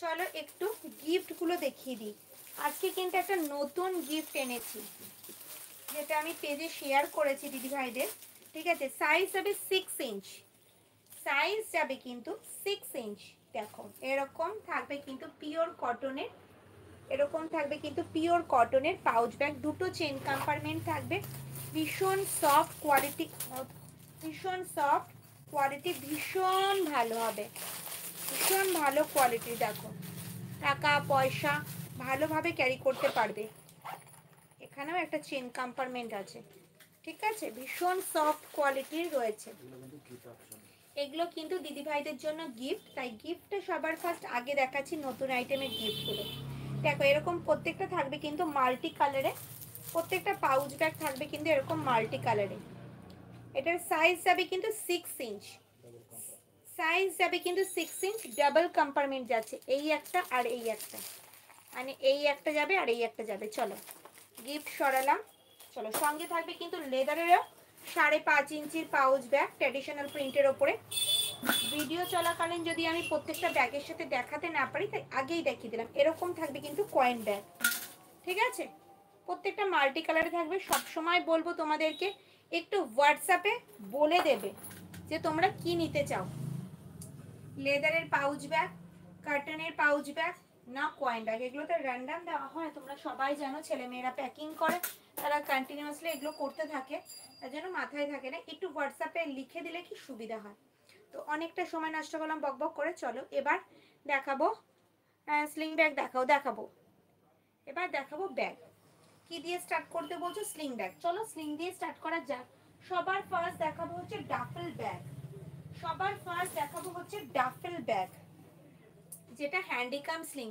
চলো একটু গিফটগুলো দেখিয়ে দিই। আজকে কিন্তু একটা নতুন গিফট এনেছি, যেটা আমি পেজে শেয়ার করেছি দিদিভাইদের। ঠিক আছে, সাইজ হবে 6 ইঞ্চ, সাইজ যাবে কিন্তু 6 ইঞ্চ। দেখো এরকম থাকবে কিন্তু পিওর কটনের, এরকম থাকবে কিন্তু পিওর কটনের পাউচ ব্যাগ, দুটো চেন কম্পার্টমেন্ট থাকবে। ভীষণ সফট কোয়ালিটি, ভীষণ সফট কোয়ালিটি, ভীষণ ভালো হবে, ভীষণ ভালো কোয়ালিটি। দেখো টাকা পয়সা ভালোভাবে ক্যারি করতে পারবে। এখানেও একটা চেন কম্পার্টমেন্ট আছে। ঠিক আছে, ভীষণ সফট কোয়ালিটির রয়েছে। এগুলো কিন্তু দিদিভাইদের জন্য গিফট, তাই গিফটটা সবার ফার্স্ট আগে দেখাচ্ছি নতুন আইটেমের গিফটগুলো। দেখো এরকম প্রত্যেকটা থাকবে কিন্তু মাল্টি কালারে, প্রত্যেকটা পাউচ ব্যাগ থাকবে কিন্তু এরকম মাল্টি কালারে। এটার সাইজ যাবে কিন্তু 6 ইঞ্চ, সাইজ যাবে কিন্তু 6 ইঞ্চ। ডাবল কম্পার্টমেন্ট যাচ্ছে, এই একটা আর এই একটা, মানে এই একটা যাবে আর এই একটা যাবে। চলো গিফট সরালাম। চলো সঙ্গে থাকবে কিন্তু লেদারেরও 5.5 ইঞ্চির পাউচ ব্যাগ, ট্র্যাডিশনাল প্রিন্টের ওপরে। ভিডিও চলাকালীন যদি আমি প্রত্যেকটা ব্যাগের সাথে দেখাতে না পারি, তাই আগেই দেখিয়ে দিলাম। এরকম থাকবে কিন্তু কয়েন ব্যাগ। ঠিক আছে, প্রত্যেকটা মাল্টি কালারে থাকবে। সব সময় বলবো তোমাদেরকে একটু হোয়াটসঅ্যাপে বলে দেবে যে তোমরা কি নিতে চাও। লেদারের পাউচ ব্যাগ, কার্টনের পাউচ ব্যাগ না কয়েন ব্যাগ, এগুলোতে র্যান্ডাম দেওয়া হয়। তোমরা সবাই জানো ছেলেমেয়েরা প্যাকিং করে, তারা কন্টিনিউয়াসলি এগুলো করতে থাকে, তার জন্য মাথায় থাকে না। একটু হোয়াটসঅ্যাপে লিখে দিলে কি সুবিধা হয়। তো অনেকটা সময় নষ্ট করলাম বক বক করে। চলো এবার দেখাবো স্লিং ব্যাগ, দেখাবো এবার দেখাবো ব্যাগ। কি দিয়ে স্টার্ট করতে বলছো? Sling bag. চলো স্লিং দিয়ে স্টার্ট করা যাক। সবার ফার্স্ট দেখাবো হচ্ছে ডাফেল ব্যাগ, সবার ফার্স্ট দেখাবো হচ্ছে ডাফেল ব্যাগ, যেটা হ্যান্ডিকাম স্লিং।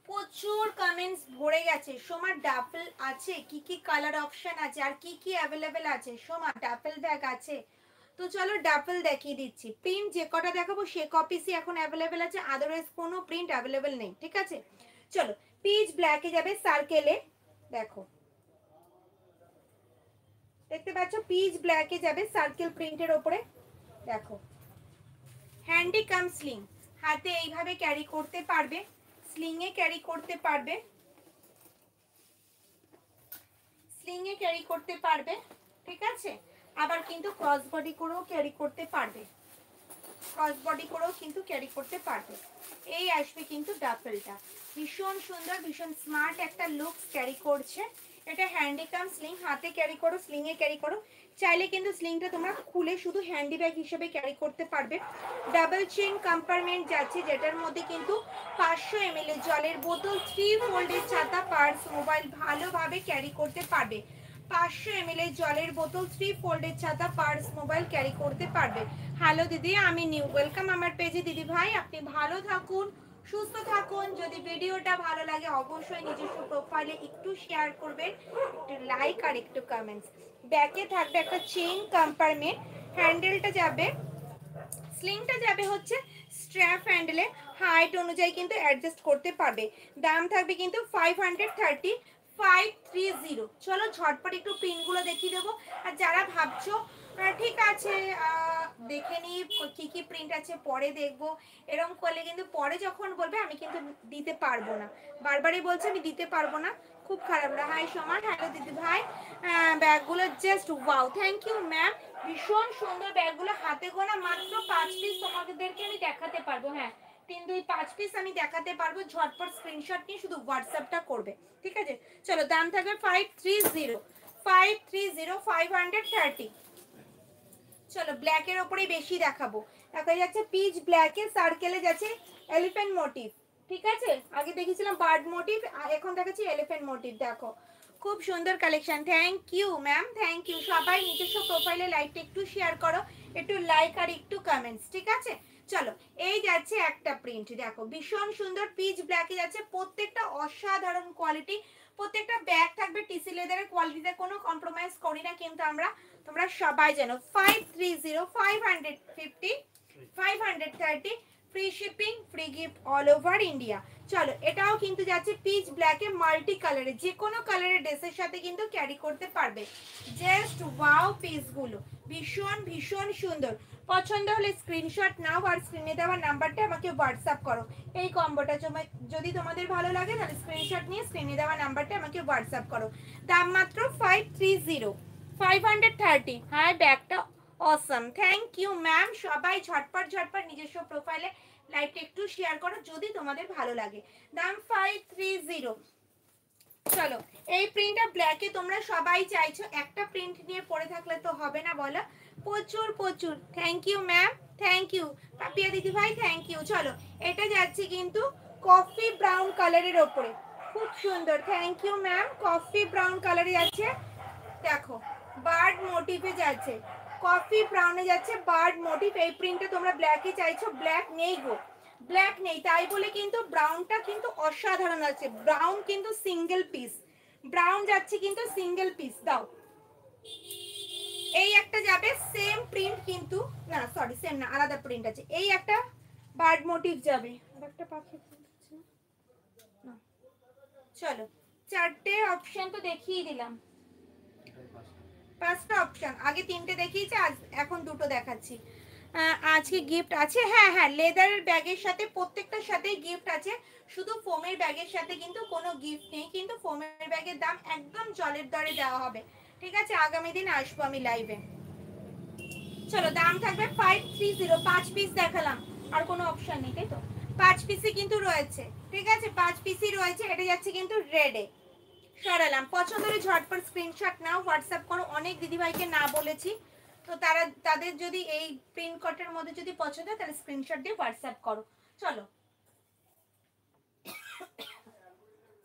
প্রচুর কমেন্টস ভরে গেছে, সোমা ডাফেল আছে, কি কি কালার অপশন আছে আর কি কি অ্যাভেলেবেল আছে, সোমা ডাফেল ব্যাগ আছে। তো চলো ডাফেল দেখিয়ে দিচ্ছি। প্রিন্ট যে কটা দেখাবো সে কপিসই এখন অ্যাভেলেবেল আছে, আদারওয়াইজ কোনো প্রিন্ট অ্যাভেলেবেল নেই। ঠিক আছে, চলো পিচ ব্ল্যাকে যাবে সার্কেলে, দেখো দেখতে পাচ্ছ পিচ ব্ল্যাকে যাবে সার্কেল প্রিন্টের ওপরে। দেখো হ্যান্ডিকাম স্লিং, হাতে এইভাবে ক্যারি করতে পারবে, স্লিং এ ক্যারি করতে পারবে, স্লিং এ ক্যারি করতে পারবে। ঠিক আছে, আবার কিন্তু ক্রস বডি করেও ক্যারি করতে পারবে, ক্রস বডি করেও কিন্তু ক্যারি করতে পারবে। এই আসবে কিন্তু ডাফেলটা, ভীষণ সুন্দর, ভীষণ স্মার্ট একটা লুক ক্যারি করছে। এটা হ্যান্ডিকাম স্লিং, হাতে ক্যারি করো, স্লিং এ ক্যারি করো। চাইলে কিন্তু স্লিংটা তোমরা খুলে শুধু হ্যান্ডি ব্যাগ হিসেবে ক্যারি করতে পারবে। ডাবল চেইন কম্পার্টমেন্ট যাচ্ছে, যেটার মধ্যে কিন্তু 500 ml এর জলের বোতল, 3 ফোল্ডের ছাতা, পার্স, মোবাইল ভালোভাবে ক্যারি করতে পারবে। 500 ml এর জলের বোতল, 3 ফোল্ডের ছাতা, পার্স, মোবাইল ক্যারি করতে পারবে। হ্যালো দিদি, আমি নিউ, ওয়েলকাম আমার পেজে। দিদি ভাই আপনি ভালো থাকুন, সুস্থ থাকুন। যদি ভিডিওটা ভালো লাগে অবশ্যই নিজস্ব প্রোফাইলে একটু শেয়ার করবেন, একটু লাইক আর একটু কমেন্টস। ব্যাকে থাকবে একটা চেইন কম্পার্টমেন্ট, হ্যান্ডেলটা যাবে, স্লিংটা যাবে হচ্ছে স্ট্র্যাপ হ্যান্ডেলে, হাইট অনুযায়ী কিন্তু অ্যাডজাস্ট করতে পারবে। দাম থাকবে কিন্তু 530। চলো ঝটপট একটু পিনগুলো দেখিয়ে দেবো। আর যারা ভাবছো ঠিক আছে দেখে নিই কি কি প্রিন্ট আছে পরে দেখবো, এরকম করলে কিন্তু পরে যখন বলবে আমি কিন্তু দিতে পারবো না, বারবারই বলছে আমি দিতে পারবো না, খুব খারাপ না। হাই সমান, হ্যালো দিদি ভাই, ব্যাগগুলো just wow, thank you ma'am, ভীষণ সুন্দর ব্যাগগুলো। হাতে গোনা মাত্র 5 পিস তোমাদেরকে আমি দেখাতে পারবো। হ্যাঁ 3 2 5 পিস আমি দেখাতে পারবো। ঝটপট স্ক্রিনশট নিয়ে শুধু হোয়াটসঅ্যাপটা করবে। ঠিক আছে, চলো দাম থাকবে 530। চলো ব্ল্যাকের ওপরেই বেশি দেখাবো। দেখা যাচ্ছে পিচ ব্ল্যাকে সার্কেলে যাচ্ছে এলিফ্যান্ট মোটিভ। ঠিক আছে, আগে দেখেছিলাম বার্ড মোটিভ, এখন দেখাচ্ছি এলিফ্যান্ট মোটিভ। দেখো খুব সুন্দর collection. Thank you ma'am, thank you. সবাই নিজস্ব প্রোফাইলে লাইকটা একটু শেয়ার করো, একটু লাইক আর একটু কমেন্টস। ঠিক আছে, চলো এই যাচ্ছে একটা প্রিন্ট, দেখো ভীষণ সুন্দর পিচ ব্ল্যাকে যাচ্ছে, প্রত্যেকটা অসাধারণ কোয়ালিটি। প্রত্যেকটা ব্যাগ থাকবে টিসি লেদারের, কোয়ালিটিতে কোনো কম্প্রোমাইজ করি না কিন্তু আমরা, তোমরা সবাই জানো। 530 free shipping, free gift all over India. চলো এটাও কিন্তু যাচ্ছে পিচ ব্ল্যাকে মাল্টি কালারে, যে কোনো কালারের ড্রেসের সাথে কিন্তু ক্যারি করতে পারবে। জাস্ট ওয়াও পিসগুলো ভীষণ ভীষণ সুন্দর। পছন্দ হলে স্ক্রিনশট নাও আর স্ক্রিনে দেওয়া নাম্বারটা আমাকে হোয়াটসঅ্যাপ করো। এই কম্বোটা যদি তোমাদের ভালো লাগে তাহলে স্ক্রিনশট নিয়ে স্ক্রিনে দেওয়া নাম্বারটা আমাকে হোয়াটসঅ্যাপ করো। দাম মাত্র 530, 530। হ্যাঁ ব্যাগটা অসম, থ্যাংক ইউ ম্যাম। সবাই ঝটপট ঝটপট নিজস্ব প্রোফাইলে লাইভটা একটু শেয়ার করো যদি তোমাদের ভালো লাগে। দাম 530। চলো, এই প্রিন্টটা ব্ল্যাকে তোমরা সবাই চাইছো, একটা প্রিন্ট নিয়ে পরে থাকলে তো হবে না বলো। প্রচুর প্রচুর thank you ma'am, thank you Papiya দিদি ভাই, থ্যাংক ইউ। চলো, এটা যাচ্ছে কিন্তু কফি ব্রাউন কালারের ওপরে, খুব সুন্দর, thank you ma'am. Coffee brown কালারে যাচ্ছে, দেখো বার্ড মোটিভে যাচ্ছে, কফি ব্রাউনে যাচ্ছে বার্ড মোটিভ। এই প্রিন্টটা তোমরা ব্ল্যাকে চাইছো, ব্ল্যাক নেই গো, ব্ল্যাক নেই, তাই বলে কিন্তু ব্রাউনটা কিন্তু অসাধারণ আছে। ব্রাউন কিন্তু সিঙ্গেল পিস, ব্রাউন যাচ্ছে কিন্তু সিঙ্গেল পিস। দাও, এই একটা যাবে সেম প্রিন্ট কিন্তু, না সরি সেম না, আলাদা প্রিন্ট আছে। এই একটা বার্ড মোটিভ যাবে, আর একটা পাখি প্রিন্ট আছে না। চলো, চারটে অপশন তো দেখিয়ে দিলাম, পাঁচটা অপশন, আগে তিনটে দেখিয়েছি, আজ এখন দুটো দেখাচ্ছি। আজকে গিফট আছে, হ্যাঁ হ্যাঁ, লেদারের ব্যাগের সাথে প্রত্যেকটার সাথেই গিফট আছে, শুধু ফোমের ব্যাগের সাথে কিন্তু কোনো গিফট নেই, কিন্তু ফোমের ব্যাগের দাম একদম জলের দরে দেওয়া হবে, ঠিক আছে? আগামী দিন আসবো আমি লাইভে। চলো, দাম থাকবে 530, 5 পিস দেখালাম, আর কোনো অপশন নেই, তাই তো? 5 পিসই কিন্তু রয়েছে, ঠিক আছে? 5 পিসই রয়েছে। এটা যাচ্ছে কিন্তু রেডে, সরালাম। পছন্দ হলে ঝটপট স্ক্রিনশট নাও, হোয়াটসঅ্যাপ করো। অনেক দিদিভাইকে না বলেছি, তো তাদের যদি এই প্রিন্ট কটের মধ্যে যদি পছন্দ হয় তাহলে স্ক্রিনশট দিয়ে হোয়াটসঅ্যাপ করো। চলো,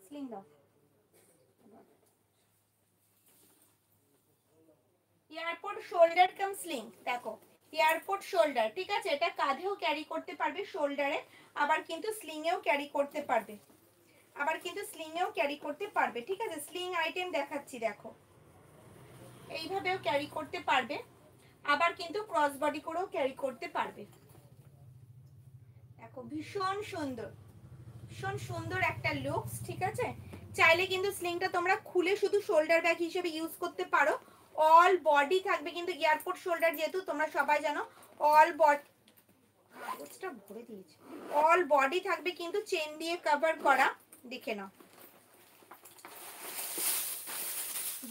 স্লিং দাও, এয়ারপোর্ট শোল্ডার কাম স্লিং, দেখো এয়ারপোর্ট শোল্ডার, ঠিক আছে? এটা কাঁধেও ক্যারি করতে পারবে, শোল্ডারে, আবার কিন্তু স্লিংয়েও ক্যারি করতে পারবে, আবার কিন্তু স্লিংয়েও ক্যারি করতে পারবে, ঠিক আছে? স্লিং আইটেম দেখাচ্ছি, দেখো এইভাবেও ক্যারি করতে পারবে, আবার কিন্তু ক্রস বডি করেও ক্যারি করতে পারবে। দেখো ভীষণ সুন্দর, ভীষণ সুন্দর একটা লুকস, ঠিক আছে? চাইলে কিন্তু স্লিংটা তোমরা খুলে শুধু শোল্ডার ব্যাগ হিসেবে ইউজ করতে পারো। অল বডি থাকবে কিন্তু এয়ারপোর্ট শোল্ডার, যেহেতু তোমরা সবাই জানো অল বডি, ভরে দিয়েছে, অল বডি থাকবে কিন্তু চেন দিয়ে কভার করা, দেখে নাও।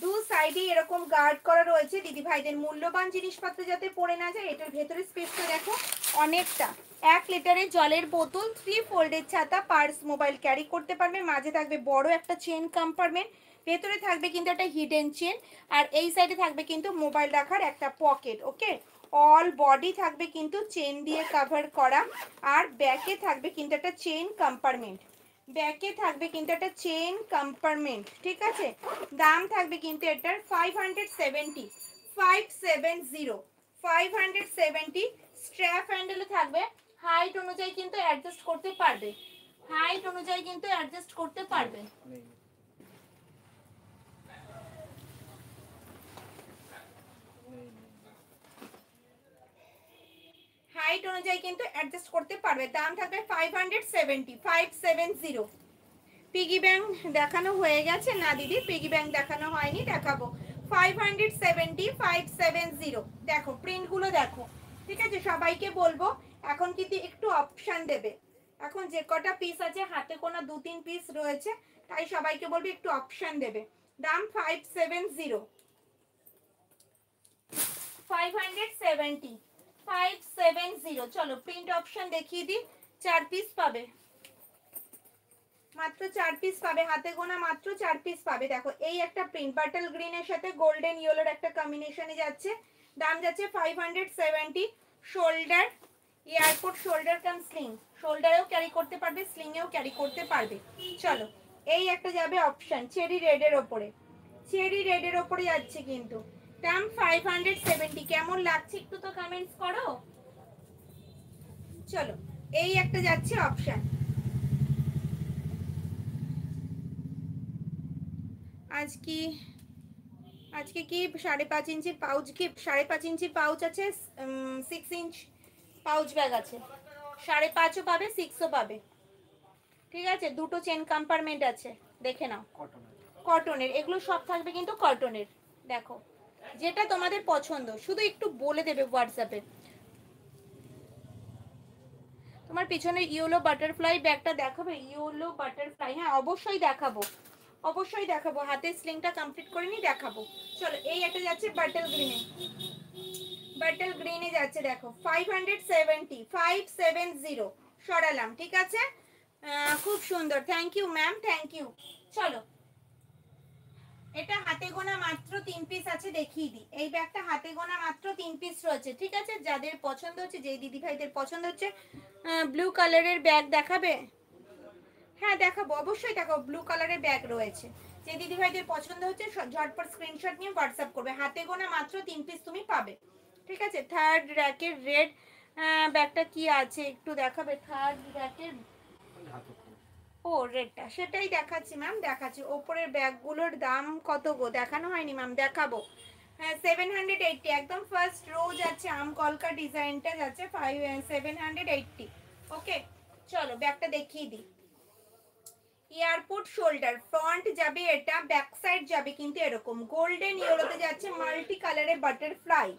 দু সাইডে এরকম গার্ড করা রয়েছে দিদি ভাইদের, মূল্যবান জিনিসপত্র যাতে পড়ে না যায়। এটার ভেতরে স্পেসটা দেখো অনেকটা, 1 লিটারের জলের বোতল, 3 ফোল্ডের ছাতা, পার্স, মোবাইল ক্যারি করতে পারবে। মাঝে থাকবে বড় একটা চেন কম্পার্টমেন্ট, ভেতরে থাকবে কিন্তু একটা হিডেন চেন, আর এই সাইডে থাকবে কিন্তু মোবাইল রাখার একটা পকেট। ওকে, অল বডি থাকবে কিন্তু চেন দিয়ে কভার করা, আর ব্যাকে থাকবে কিন্তু একটা চেন কম্পার্টমেন্ট, ব্যাকে থাকবে কিন্তু একটা চেন কম্পার্টমেন্ট, ঠিক আছে? দাম থাকবে কিন্তু এটার 570, 570, 570। স্ট্র্যাপ হ্যান্ডেলে থাকবে, হাইট অনুযায়ী কিন্তু অ্যাডজাস্ট করতে পারবে, হাইট অনুযায়ী কিন্তু অ্যাডজাস্ট করতে পারবে। হাইট অনুযায়ী কিন্তু অ্যাডজাস্ট করতে পারবে। দাম থাকবে 570, 570। পিগি ব্যাংক দেখানো হয়ে গেছে না দিদি? পিগি ব্যাংক দেখানো হয়নি, দেখাবো। 570, 570। দেখো প্রিন্টগুলো দেখো, ঠিক আছে? সবাইকে বলবো এখন কিন্তু একটু অপশন দেবে, এখন যে কটা পিস আছে হাতে কোনা 2-3 পিস রয়েছে, তাই সবাইকে বলবো একটু অপশন দেবে। দাম 570, 570, 570। চলো প্রিন্ট অপশন দেখিয়ে দিই, 4 পিস পাবে, মাত্র 4 পিস পাবে, হাতে গোনা মাত্র 4 পিস পাবে। দেখো এই একটা প্রিন্ট বাটল গ্রিনের সাথে গোল্ডেন ইয়েলোর একটা কম্বিনেশনে যাচ্ছে, দাম যাচ্ছে 570। শোল্ডার, এয়ারপোর্ট শোল্ডার কাম স্লিং, শোল্ডারেও ক্যারি করতে পারবে, স্লিংয়েও ক্যারি করতে পারবে। চলো, এই একটা যাবে অপশন চেরি রেডের ওপরে, চেরি রেডের ওপরে যাচ্ছে কিন্তু, দাম 570। কেমন লাগছে একটু তো কমেন্টস করো। চলো, এই একটা যাচ্ছে অপশন, আজকে কি 5.5 ইঞ্চির পাউচ গিফট? 5.5 ইঞ্চির পাউচ আছে, 6 ইঞ্চ পাউচ ব্যাগ আছে, 5.5ও পাবে, 6ও পাবে, ঠিক আছে? দুটো চেন কম্পার্টমেন্ট আছে, দেখে নাও, কটনের, এগুলো সব থাকবে কিন্তু কটনের। দেখো যেটা তোমাদের পছন্দ শুধু একটু বলে দেবে হোয়াটসঅ্যাপে। তোমার পিছনে ইয়েলো বাটারফ্লাই ব্যাগটা দেখাবে? ইয়েলো বাটারফ্লাই, হ্যাঁ অবশ্যই দেখাবো, অবশ্যই দেখাবো। হাতের স্লিংটা কমপ্লিট করে নি, দেখাবো। চলো এই একটা যাচ্ছে বাটল গ্রিনে, বাটল গ্রিনে যাচ্ছে দেখো 570, 570 সরালাম, ঠিক আছে। খুব সুন্দর, thank you ma'am, thank you. চলো এটা হাতে গোনা মাত্র 3 পিস আছে, দেখিয়ে দিই। এই ব্যাগটা হাতে গোনা মাত্র 3 পিস রয়েছে, ঠিক আছে। যাদের পছন্দ হচ্ছে, যে দিদি ভাইদের পছন্দ হচ্ছে, ব্লু কালারের ব্যাগ দেখাবে? হ্যাঁ দেখাবো, অবশ্যই দেখাবো। ব্লু কালারের ব্যাগ রয়েছে, যে দিদি ভাইদের পছন্দ হচ্ছে ঝটপট স্ক্রিনশট নিয়ে হোয়াটসঅ্যাপ করবে। হাতে গোনা মাত্র 3 পিস তুমি পাবে, ঠিক আছে। থার্ড র্যাকের রেড ব্যাগটা কি আছে একটু দেখাবে? থার্ড র্যাকের, ও রেডটা, সেটাই দেখাচ্ছি ম্যাম, দেখাচ্ছি। ওপরের ব্যাগগুলোর দাম কত গো? দেখানো হয়নি ম্যাম, দেখাবো। হ্যাঁ 780, একদম ফার্স্ট রো যাচ্ছে, আম কলকা ডিজাইনটা যাচ্ছে 780। ওকে চলো ব্যাগটা দেখিয়ে দিই। এয়ারপোর্ট শোল্ডার, ফ্রন্ট যাবে এটা, ব্যাক সাইড যাবে কিন্তু এরকম গোল্ডেন ইয়েলোতে যাচ্ছে, মাল্টি কালারে বাটারফ্লাই,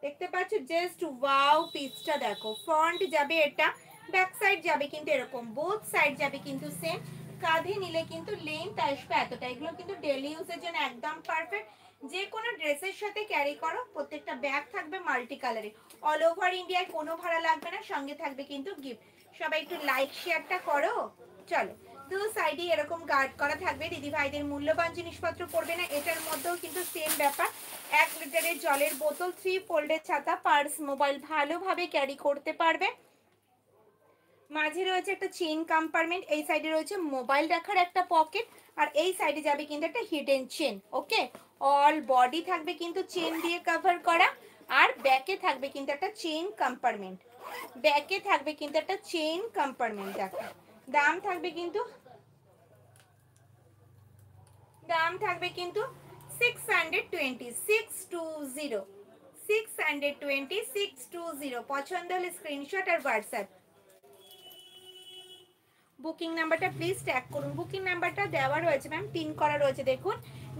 দেখতে পাচ্ছ? জাস্ট ওয়াও পিসটা দেখো। ফ্রন্ট যাবে এটা, ব্যাক সাইড যাবে কিন্তু এরকম, বোথ সাইড যাবে কিন্তু সেম। কাঁধে নিলে কিন্তু লেন্থ আসবে এতটা। এগুলো কিন্তু ডেলি ইউজের জন্য একদম পারফেক্ট, যে কোনো ড্রেসের সাথে ক্যারি করো। প্রত্যেকটা ব্যাগ থাকবে মাল্টি কালারে, অল ওভার ইন্ডিয়ায় কোনো ভাড়া লাগবে না, সঙ্গে থাকবে কিন্তু গিফট। সবাই একটু লাইক শেয়ারটা করো। চলো দু সাইডে এরকম গার্ড করা থাকবে, দিদি ভাইদের মূল্যবান জিনিসপত্র পড়বে না। এটার মধ্যেও কিন্তু সেম ব্যাপার, 1 লিটারের জলের বোতল, 3 ফোল্ডের ছাতা, পার্স, মোবাইল ভালোভাবে ক্যারি করতে পারবে। মাঝে রয়েছে একটা চেইন কম্পার্টমেন্ট, এই সাইডে রয়েছে মোবাইল রাখার একটা পকেট, আর এই সাইডে যাবে কিন্তু একটা হিডেন চেন। ওকে, অল বডি থাকবে কিন্তু চেন দিয়ে কভার করা, আর ব্যাকে থাকবে কিন্তু একটা চেইন কম্পার্টমেন্ট, ব্যাকে থাকবে কিন্তু একটা চেইন কম্পার্টমেন্ট। দেখো দাম থাকবে কিন্তু, দাম থাকবে কিন্তু 620, 620, 620, 620। পছন্দ হলে স্ক্রিনশট আর হোয়াটসঅ্যাপ। বুকিং নাম্বারটা প্লিজ ট্যাগ করুন। বুকিং নাম্বারটা দেওয়া রয়েছে ম্যাম, পিন করা রয়েছে দেখুন,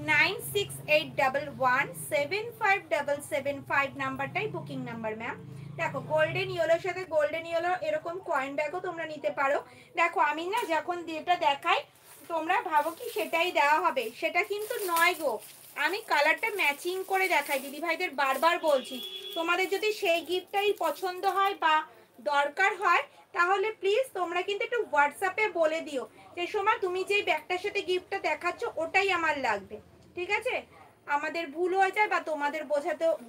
9681175775 নাম্বারটাই বুকিং নাম্বার ম্যাম। দেখো গোল্ডেন ইয়েলোর সাথে গোল্ডেন ইয়েলো এরকম কয়েন ব্যাগও তোমরা নিতে পারো। দেখো আমি না যখন যেটা দেখাই তোমরা ভাবো কি সেটাই দেওয়া হবে, সেটা কিন্তু নয় গো। আমি কালারটা ম্যাচিং করে দেখাই দিদি ভাইদের, বারবার বলছি। তোমাদের যদি সেই গিফটটাই পছন্দ হয় বা দরকার হয়, তাহলে প্লিজ তোমরা কিন্তু একটু হোয়াটসঅ্যাপে বলে দিও যে সময় তুমি যেই ব্যাগটার সাথে গিফটটা দেখাচ্ছ ওটাই আমার লাগবে, ঠিক আছে। আমাদের ভুল হয়ে যায় বা তোমাদের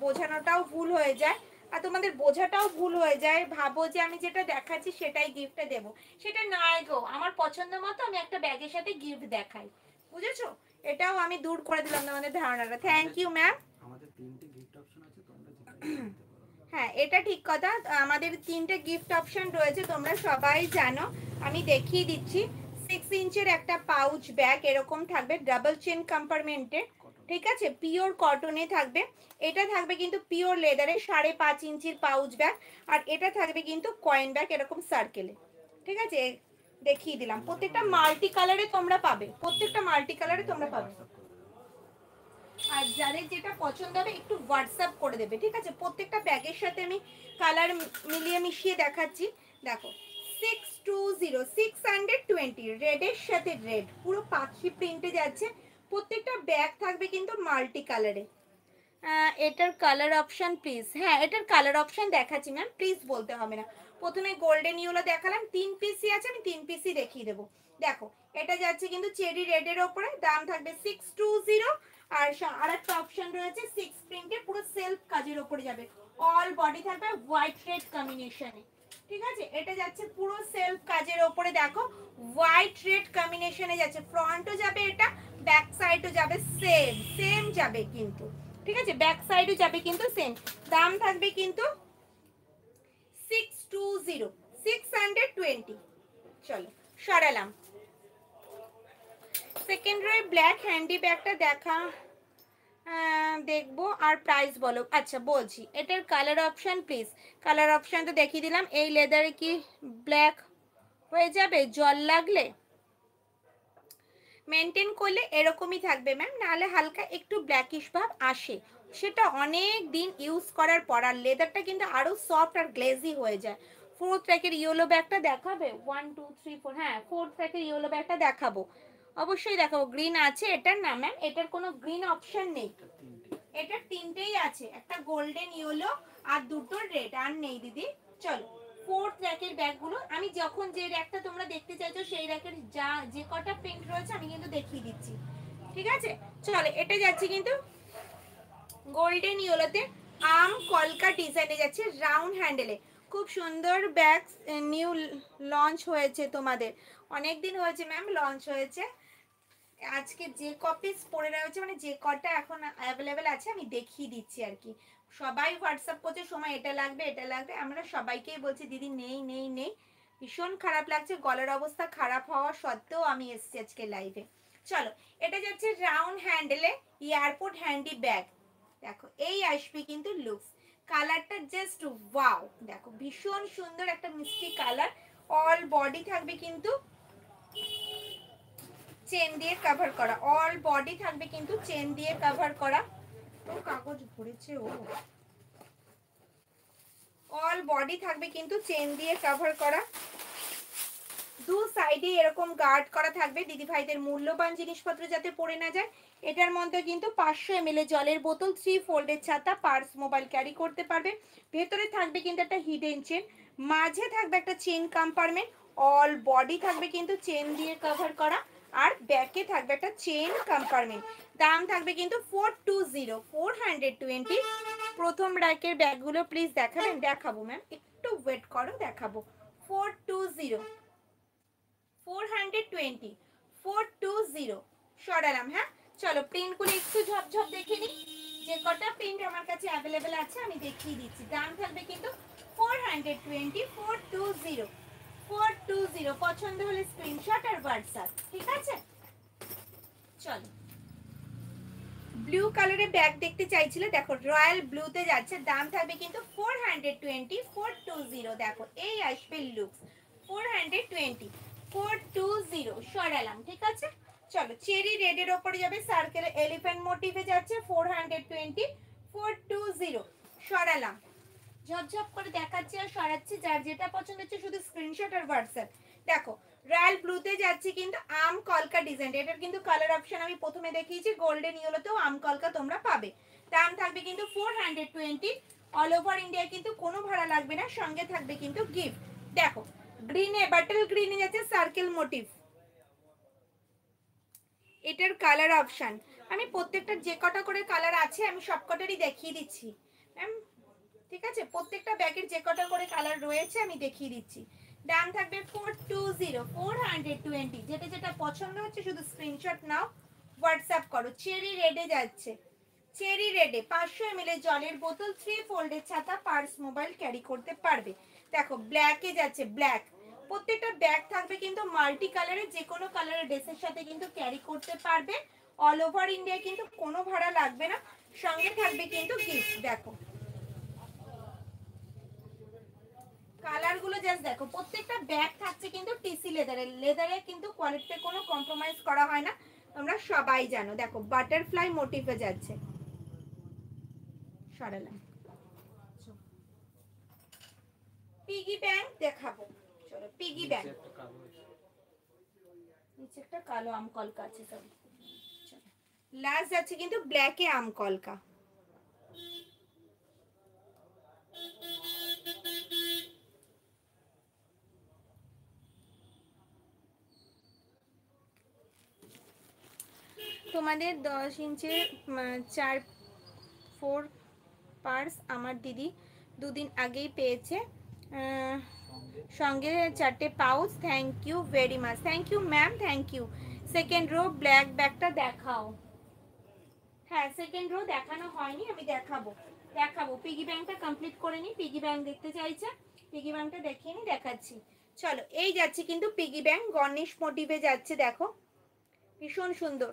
বোঝানোটাও ভুল হয়ে যায়, আর তোমাদের বোঝাটাও ভুল হয়ে যায়, ভাবো যে আমি যেটা দেখাচ্ছি সেটাই গিফটটা দেবো। সেটা নয় গো, আমার পছন্দ মতো আমি একটা ব্যাগের সাথে গিফট দেখাই, বুঝেছো? এটাও আমি দূর করে দিলাম তোমাদের ধারণাটা। Thank you ma'am. আমাদের 3টে গিফট অপশন আছে, তোমরা যেটা হ্যাঁ এটা ঠিক কথা, আমাদের 3টে গিফট অপশন রয়েছে, তোমরা সবাই জানো। আমি দেখিয়ে দিচ্ছি। 6 ইঞ্চের একটা পাউচ ব্যাগ এরকম থাকবে, ডাবল চেন কম্পার্টমেন্টে, ঠিক আছে, পিওর কটনে থাকবে। এটা থাকবে কিন্তু পিওর লেদারে, 5.5 ইঞ্চির পাউচ ব্যাগ। আর এটা থাকবে কিন্তু কয়েন ব্যাগ এরকম সার্কেলে, ঠিক আছে। দেখিয়ে দিলাম, প্রত্যেকটা মাল্টি কালারে তোমরা পাবে, প্রত্যেকটা মাল্টি কালারে তোমরা পাবে। আর যাদের যেটা পছন্দ হবে একটু হোয়াটসঅ্যাপ করে দেবে, ঠিক আছে। প্রত্যেকটা ব্যাগের সাথে আমি কালার মিলিয়ে মিশিয়ে দেখাচ্ছি। দেখো 620, 620 রেডের সাথে রেড, পুরো পাখি প্রিন্টে যাচ্ছে। প্রত্যেকটা ব্যাগ থাকবে কিন্তু মাল্টি কালারে। এটার কালার অপশন প্লিজ, হ্যাঁ এটার কালার অপশন দেখাচ্ছি ম্যাম, প্লিজ বলতে হবে না। প্রথমে গোল্ডেন ইয়েলো দেখালাম, 3 পিসই আছে, আমি 3 পিসই দেখিয়ে দেবো। দেখো এটা যাচ্ছে কিন্তু চেরি রেডের ওপরে, দাম থাকবে 620। আর একটা অপশন রয়েছে 6 প্রিন্টে, পুরো সেলফ কাজের ওপরে যাবে, অল বডি থাকবে হোয়াইট রেড কম্বিনেশনে, ঠিক আছে। এটা যাচ্ছে পুরো সেলফ কাজের ওপরে, দেখো হোয়াইট রেড কম্বিনেশনে যাচ্ছে। ফ্রন্টও যাবে এটা, ব্যাক সাইডও যাবে সেম সেম যাবে কিন্তু, ঠিক আছে, ব্যাক সাইডও যাবে কিন্তু সেম। দাম থাকবে কিন্তু 620, 620। চলো সরালাম। সেকেন্ড রো ব্ল্যাক হ্যান্ডি ব্যাগটা দেখা দেখবো, আর প্রাইস বলো। আচ্ছা বলছি, এটার colour option please, colour option তো দেখিয়ে দিলাম। এই লেদারে কি ব্ল্যাক হয়ে যাবে জল লাগলে? মেনটেন করলে এরকমই থাকবে ম্যাম, নাহলে হালকা একটু ব্ল্যাকিশ ভাব আসে, সেটা অনেক দিন ইউজ করার পর। আর লেদারটা কিন্তু আরও সফট আর গ্লেজি হয়ে যায়। ফোর্থ ট্র্যাকের ইয়েলো ব্যাগটা দেখাবে? 1 2 3 4, হ্যাঁ ফোর্থ ট্র্যাকের ইয়েলো ব্যাগটা দেখাবো, অবশ্যই দেখাবো। গ্রিন আছে এটার না ম্যাম, এটার কোনো গ্রিন অপশন নেই, এটা তিনটেই আছে, একটা গোল্ডেন ইয়েলো আর দুটো রেড, আর নেই দিদি। চলো ফোর্থ র্যাকের ব্যাগগুলো আমি যখন যে র্যাকটা তোমরা দেখতে চাইছো সেই র্যাকের যা যে কটা প্রিন্ট রয়েছে আমি কিন্তু দেখিয়ে দিচ্ছি, ঠিক আছে? চলো এটা যাচ্ছে কিন্তু গোল্ডেন ইয়েলোতে আম কলকা ডিজাইনে যাচ্ছে রাউন্ড হ্যান্ডেলে, খুব সুন্দর ব্যাগ, নিউ লঞ্চ হয়েছে তোমাদের, অনেক দিন হয়েছে ম্যাম লঞ্চ হয়েছে। আজকে যে কপিস পড়ে রয়েছে মানে যে কটা এখন অ্যাভেলেবেল আছে আমি দেখিয়ে দিচ্ছি আর কি। সবাই হোয়াটসঅ্যাপ করছে সময় এটা লাগবে এটা লাগবে, আমরা সবাইকেই বলছি দিদি নেই নেই নেই, ভীষণ খারাপ লাগছে, গলার অবস্থা খারাপ হওয়া সত্ত্বেও আমি এসেছি আজকে লাইভে। চলো এটা যাচ্ছে রাউন্ড হ্যান্ডেলে এয়ারপোর্ট হ্যান্ডি ব্যাগ, দেখো এই আসবে কিন্তু লুকস, কালারটা জাস্ট ওয়াও, দেখো ভীষণ সুন্দর একটা মিষ্টি কালার, অল বডি থাকবে কিন্তু চেন দিয়ে কভার করা, অল বডি থাকবে কিন্তু চেন দিয়ে কভার করা, তো কাগজ ভরেছে ও, অল বডি থাকবে কিন্তু চেন দিয়ে কভার করা, দু সাইডে এরকম গার্ড করা থাকবে দিদি ভাইদের মূল্যবান জিনিসপত্র যাতে পড়ে না যায়। এটার মধ্যে কিন্তু 500 ml জলের বোতল, 3 ফোল্ডের ছাতা, পার্স, মোবাইল ক্যারি করতে পারবে। ভেতরে থাকবে কিন্তু একটা হিডেন চেন, মাঝে থাকবে একটা চেন কম্পার্টমেন্ট, অল বডি থাকবে কিন্তু চেন দিয়ে কভার করা, আর ব্যাকে থাকবে একটা চেন কম্পার্টমেন্ট। দাম থাকবে কিন্তু 420, 420। প্রথম র্যাকের ব্যাগগুলো প্লিজ দেখাবেন? দেখাবো ম্যাম, একটু ওয়েট করো দেখাবো। 420, 420, 420 সরালাম। হ্যাঁ চলো প্রিন্টগুলো একটু ঝপঝপ দেখে নিই, যে কটা প্রিন্ট আমার কাছে অ্যাভেলেবেল আছে আমি দেখিয়ে দিচ্ছি। দাম থাকবে কিন্তু 420, 420, 420। পছন্দ হলে স্ক্রিনশট আর হোয়াটসঅ্যাপ, ঠিক আছে? চলো ব্লু কালারের ব্যাগ দেখতে চাইছিলে, দেখো রয়্যাল ব্লুতে যাচ্ছে, দাম থাকবে কিন্তু 420, 420। দেখো এই আসবে লুকস 420, 420 সরালাম, ঠিক আছে? চলো চেরি রেডের ওপরে যাবে, সার্কেল এলিফ্যান্ট মোটিভে যাচ্ছে 420, 420 সরালাম, ঝপঝপ করে দেখাচ্ছি আর সরাচ্ছি, যার যেটা পছন্দ হচ্ছে শুধু স্ক্রিনশট আর হোয়াটসঅ্যাপ। দেখো রয়্যাল ব্লুতে যাচ্ছে কিন্তু আম কলকা ডিজাইন, এটার কিন্তু কালার অপশন আমি প্রথমে দেখিয়েছি, গোল্ডেন ইয়েলোতেও আম কলকা তোমরা পাবে। দাম থাকবে কিন্তু 420, অল ওভার ইন্ডিয়া কিন্তু কোনো ভাড়া লাগবে না, সঙ্গে থাকবে কিন্তু গিফট। দেখো গ্রিনে, বাটল গ্রিনে যাচ্ছে সার্কেল মোটিভ, এটার কালার অপশন আমি প্রত্যেকটা যে কটা করে কালার আছে আমি সবকটারই দেখিয়ে দিচ্ছি ম্যাম, ঠিক আছে? প্রত্যেকটা ব্যাগের যে কটা করে কালার রয়েছে আমি দেখিয়ে দিচ্ছি। দাম থাকবে 420, 420। যেটা যেটা পছন্দ হচ্ছে শুধু স্ক্রিনশট নাও, হোয়াটসঅ্যাপ করো। চেরি রেডে যাচ্ছে, চেরি রেডে 500 ml জলের বোতল, 3 ফোল্ডের ছাতা, পার্স, মোবাইল ক্যারি করতে পারবে। দেখো ব্ল্যাকে যাচ্ছে, ব্ল্যাক, প্রত্যেকটা ব্যাগ থাকবে কিন্তু মাল্টি কালারের, যে কোনো কালারের ড্রেসের সাথে কিন্তু ক্যারি করতে পারবে। অল ওভার ইন্ডিয়া কিন্তু কোনো ভাড়া লাগবে না, সঙ্গে থাকবে কিন্তু গিফট। দেখো কালার গুলো জাস্ট দেখো, প্রত্যেকটা ব্যাগ থাকছে কিন্তু টিসি লেদারের, লেদারে কিন্তু কোয়ালিটিতে কোনো কম্প্রোমাইজ করা হয় না, তোমরা সবাই জানো। দেখো বাটারফ্লাই মোটিভে যাচ্ছে, সরালাম। পিগি ব্যাংক দেখাবো, চলো পিগি ব্যাংক, নিচে একটা কালো আম কলকা আছে, সরি। লাস্ট যাচ্ছে কিন্তু ব্ল্যাকে আম কলকা, তোমাদের 10 ইঞ্চের 4 4 পার্স আমার দিদি দুদিন আগেই পেয়েছে, সঙ্গে 4টে pouch, thank you very much. Thank you ma'am, thank you. Second row black ব্যাগটা দেখাও, হ্যাঁ সেকেন্ড রো দেখানো হয়নি, আমি দেখাবো দেখাবো। পিগি ব্যাংকটা কমপ্লিট করে নি, পিগি ব্যাংক দেখতে চাইছে, পিগি ব্যাংকটা দেখিয়ে নি, দেখাচ্ছি। চলো এই যাচ্ছে কিন্তু পিগি ব্যাংক, গণেশ মোটিভে যাচ্ছে, দেখো ভীষণ সুন্দর,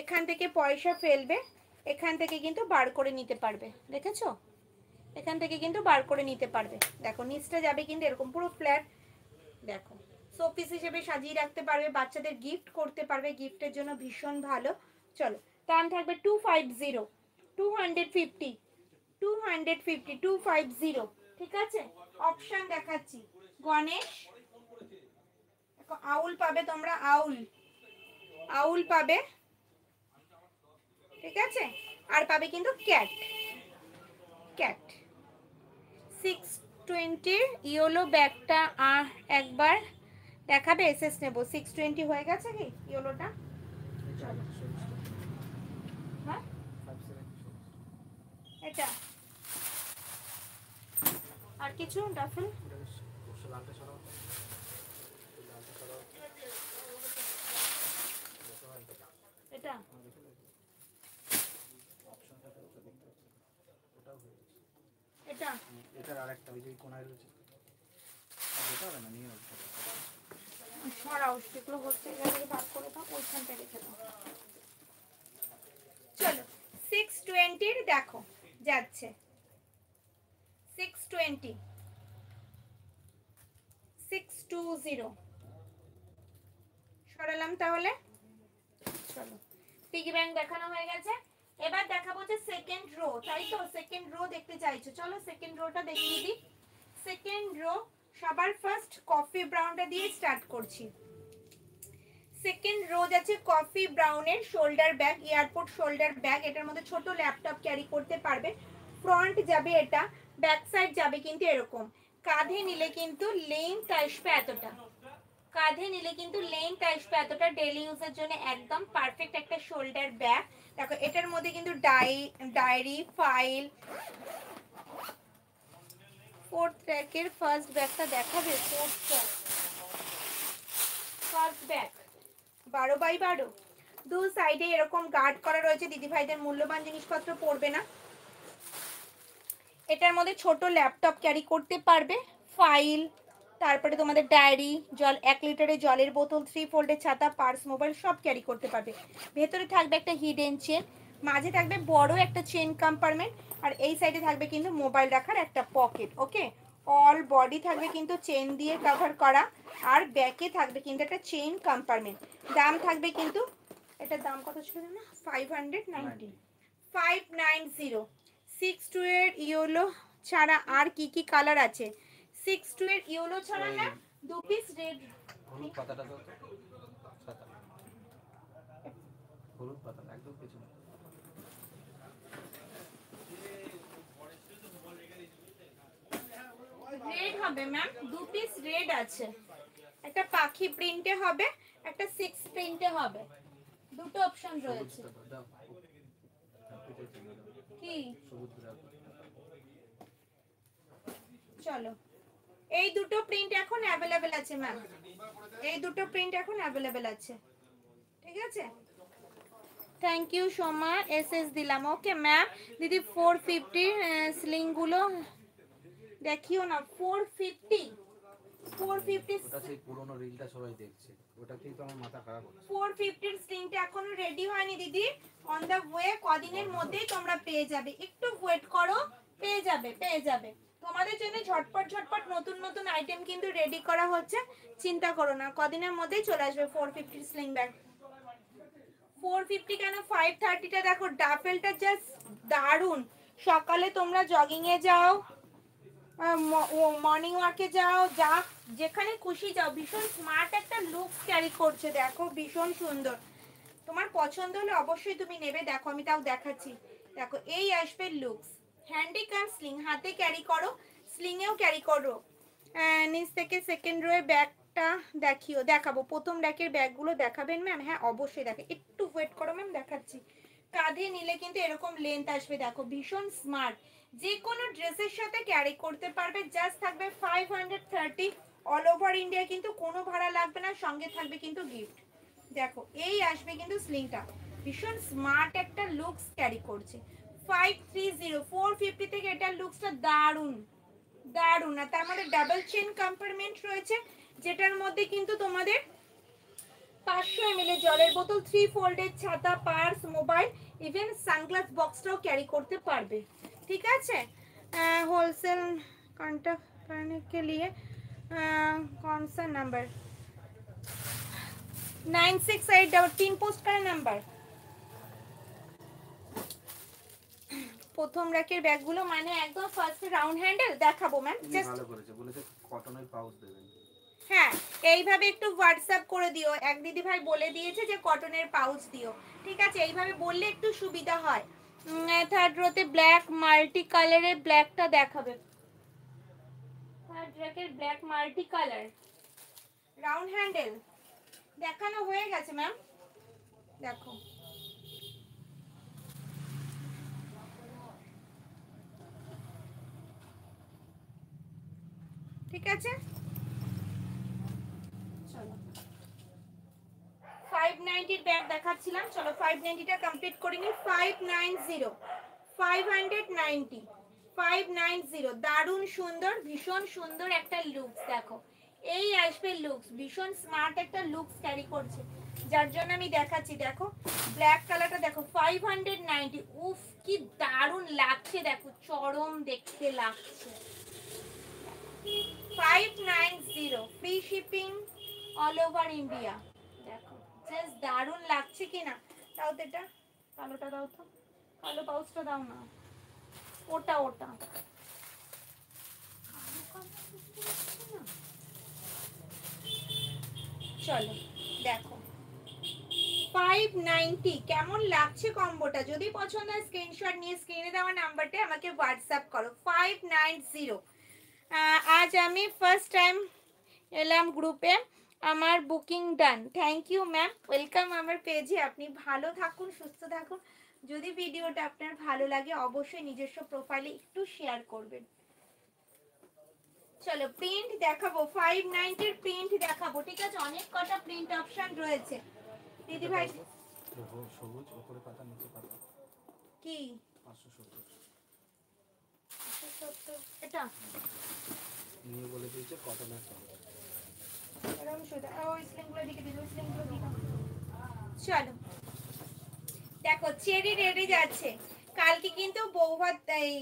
এখান থেকে পয়সা ফেলবে, এখান থেকে কিন্তু বার করে নিতে পারবে, দেখেছো? এখান থেকে কিন্তু বার করে নিতে পারবে। দেখো নিচটা যাবে কিন্তু এরকম পুরো ফ্ল্যাট, দেখো শোপিস হিসেবে সাজিয়ে রাখতে পারবে, বাচ্চাদের গিফট করতে পারবে, গিফটের জন্য ভীষণ ভালো। চলো দাম থাকবে 250, 250, 250, 250, ঠিক আছে? অপশন দেখাচ্ছি, গণেশ, আউল পাবে তোমরা, আউল, আউল পাবে, ঠিক আছে, আর পাবে কিন্তু ক্যাট, ক্যাট। 620 ইয়েলো ব্যাগটা একবার দেখাবে, এসএস নেব। 620 হয়ে গেছে কি ইয়েলোটা? হ্যাঁ এটা আর কিছু ডাফেল, এটা এটা এটার আরেকটা ওই যে কোনায় রয়েছে, এটা হবে না, নিয়ে আসবে। সরাও, সেগুলো হচ্ছে এখানে ভাগ করে দাও, ওইখানটা রেখে দাও। চলো 620 দেখো যাচ্ছে, 620, 620 সরালাম তাহলে। চলো পিগি ব্যাংক দেখানো হয়ে গেছে, এবার দেখাবো যে সেকেন্ড রো, তাই তো? সেকেন্ড রো দেখতে চাইছো, চলো সেকেন্ড রোটা দেখিয়ে দিই। সেকেন্ড রো সবার ফার্স্ট কফি ব্রাউনটা দিয়ে স্টার্ট করছি। সেকেন্ড রো আছে কফি ব্রাউনের shoulder bag, airport shoulder bag, এটার মধ্যে ছোট ল্যাপটপ ক্যারি করতে পারবে। ফ্রন্ট যাবে এটা, ব্যাক সাইড যাবে কিন্তু এরকম, কাঁধে নিলে কিন্তু লেন্থ আসবে এতটা, কাঁধে নিলে কিন্তু লেন্থ আসবে এতটা, ডেইলি ইউজের জন্য একদম পারফেক্ট একটা শোল্ডার ব্যাগ। দেখো এটার মধ্যে কিন্তু ডায়েরি, ফাইল, ফোর্থ ট্র্যাকের ফার্স্ট ব্যাগটা দেখাবে, fourth track first bag 12x12, দু সাইডে এরকম গার্ড করা রয়েছে, দিদিভাইদের মূল্যবান জিনিসপত্র পড়বে না। এটার মধ্যে ছোট ল্যাপটপ ক্যারি করতে পারবে, ফাইল, তারপরে তোমাদের ডায়েরি, জল 1 লিটারের জলের বোতল, 3 ফোল্ডের ছাতা, পার্স, মোবাইল সব ক্যারি করতে পারবে। ভেতরে থাকবে একটা হিডেন চেন, মাঝে থাকবে বড় একটা চেন কম্পার্টমেন্ট, আর এই সাইডে থাকবে কিন্তু মোবাইল রাখার একটা পকেট। ওকে, অল বডি থাকবে কিন্তু চেন দিয়ে কভার করা, আর ব্যাকে থাকবে কিন্তু একটা চেন কম্পার্টমেন্ট। দাম থাকবে কিন্তু, এটার দাম কত ছিল না, 590, 590। 62 এর ইয়েলো ছাড়া আর কি কি কালার আছে? 62 এর ইয়েলো ছাড়া না, দু পিস রেড, হলুদ পাতাটা দাও তো, সাদা হলুদ পাতাটা একদম পেছনে। রেড হবে ম্যাম, দু পিস রেড আছে, একটা পাখি প্রিন্টে হবে, একটা 6 প্রিন্টে হবে, দুটো অপশন রয়েছে। দাও কি সবুজ দাও। চলো এই দুটো প্রিন্ট এখন অ্যাভেলেবেল আছে ম্যাম, এই দুটো প্রিন্ট এখন অ্যাভেলেবেল আছে, ঠিক আছে। থ্যাংক ইউ সোমা, এসএস দিলাম। ওকে ম্যাম, দিদি 450 স্লিংগুলো দেখিও না, 450, 450 ওটা সেই পুরনো রিলটা সবাই দেখছে, ওটাতেই তো আমার মাথা খারাপ হচ্ছে। 450 স্লিংটা এখনো রেডি হয়নি দিদি, অন দা ওয়ে, কদিনের মধ্যেই তোমরা পেয়ে যাবে, একটু ওয়েট করো, পেয়ে যাবে, পেয়ে যাবে। তোমাদের জন্য ঝটপট ঝটপট নতুন নতুন আইটেম কিন্তু রেডি করা হচ্ছে, চিন্তা করো না, কদিনের মধ্যেই চলে আসবে 450 স্লিং ব্যাগ। 450 কেন, 530টা দেখো, ডাফেলটা জাস্ট দারুন। সকালে তোমরা জগিং এ যাও, মর্নিং ওয়াকে যাও, যা যেখানে খুশি যাও, ভীষণ স্মার্ট একটা লুক ক্যারি করছে, দেখো ভীষণ সুন্দর। তোমার পছন্দ হলে অবশ্যই তুমি নেবে। দেখো আমি তাও দেখাচ্ছি, দেখো এই আসবে লুকস, হ্যান্ডিক্যাম স্লিং, হাতে ক্যারি করো, স্লিংয়েও ক্যারি করো। নিচ থেকে সেকেন্ড রোয়ে ব্যাগটা দেখাবো, প্রথম র্যাকের ব্যাগগুলো দেখাবেন ম্যাম? হ্যাঁ অবশ্যই দেখে, একটু ওয়েট করো ম্যাম, দেখাচ্ছি। কাঁধে নিলে কিন্তু এরকম লেন্থ আসবে, দেখো ভীষণ স্মার্ট, যে কোনো ড্রেসের সাথে ক্যারি করতে পারবে। জাস্ট থাকবে 530, অল ওভার ইন্ডিয়া, কিন্তু কোনো ভাড়া লাগবে না, সঙ্গে থাকবে কিন্তু গিফট। দেখো এই আসবে কিন্তু স্লিংটা, ভীষণ স্মার্ট একটা লুকস ক্যারি করছে। 530, 450 থেকে এটার লুকসটা দারুণ দারুণ। আর তার মধ্যে ডাবল চেন কম্পার্টমেন্ট রয়েছে, যেটার মধ্যে কিন্তু তোমাদের 500 ml জলের বোতল, 3 ফোল্ডের ছাতা, পার্স, মোবাইল, ইভেন সানগ্লাস বক্সটাও ক্যারি করতে পারবে, ঠিক আছে। होलसेल कांटेक्ट करने के लिए कौन सा नंबर? 9683 पोस्ट का नंबर, প্রথম র্যাকের ব্যাগগুলো মানে একদম ফার্স্ট রাউন্ড হ্যান্ডেল দেখাবো ম্যাম। জাস্ট ভালো করেছে, বলেছে কটনের পাউচ দেবেন। হ্যাঁ, এইভাবে একটু হোয়াটসঅ্যাপ করে দিও। এক দিদি ভাই বলে দিয়েছে যে কটনের পাউচ দিও, ঠিক আছে? এইভাবে বললে একটু সুবিধা হয়। থার্ড রোতে ব্ল্যাক মাল্টি কালারের ব্ল্যাকটা দেখাবে। থার্ড র্যাকের black multi colour round handle দেখানো হয়ে গেছে ম্যাম, দেখো। ঠিক আছে, চলো 590 এর ব্যাগ দেখাচ্ছিলাম, চলো 590টা কমপ্লিট করে নি। 590 590 590 দারুণ সুন্দর, ভীষণ সুন্দর একটা লুকস। দেখো এই আসবে লুকস, ভীষণ স্মার্ট একটা লুকস ক্যারি করছে, যার জন্য আমি দেখাচ্ছি। দেখো ব্ল্যাক কালারটা দেখো 590। উফ কি দারুণ লাগছে, দেখো চরম দেখতে লাগছে। 590 free shipping all over India. দেখো জাস্ট দারুণ লাগছে কিনা। তাও তো এটা কালোটা দাও তো, কালো পাউচটা দাও না, ওটা ওটা চলো দেখো 590 কেমন লাগছে কম্বোটা। যদি পছন্দ হয় স্ক্রিনশট নিয়ে স্ক্রিনে দেওয়া নাম্বারটা আমাকে হোয়াটসঅ্যাপ করো। 590। আজ আমি ফার্স্ট টাইম এলাম গ্রুপে, আমার booking done. Thank you ma'am, welcome আমার পেজে। আপনি ভালো থাকুন, সুস্থ থাকুন। যদি ভিডিওটা আপনার ভালো লাগে অবশ্যই নিজস্ব প্রোফাইলে একটু শেয়ার করবেন। চলো প্রিন্ট দেখাবো, 590 এর প্রিন্ট দেখাবো, ঠিক আছে? অনেক কটা প্রিন্ট অপশন রয়েছে দিদি ভাই। সবুজ উপরে পাতা নিচে পাতা কি 570 এটা নিয়ে বলে দিয়েছে কটনের পাউচ। এরকম সুদা ওই স্লিংগুলো দিকে দিই, ওই স্লিংগুলো দিই। চলো দেখো চেরি রেডি যাচ্ছে। কালকে কিন্তু বৌভাত, এই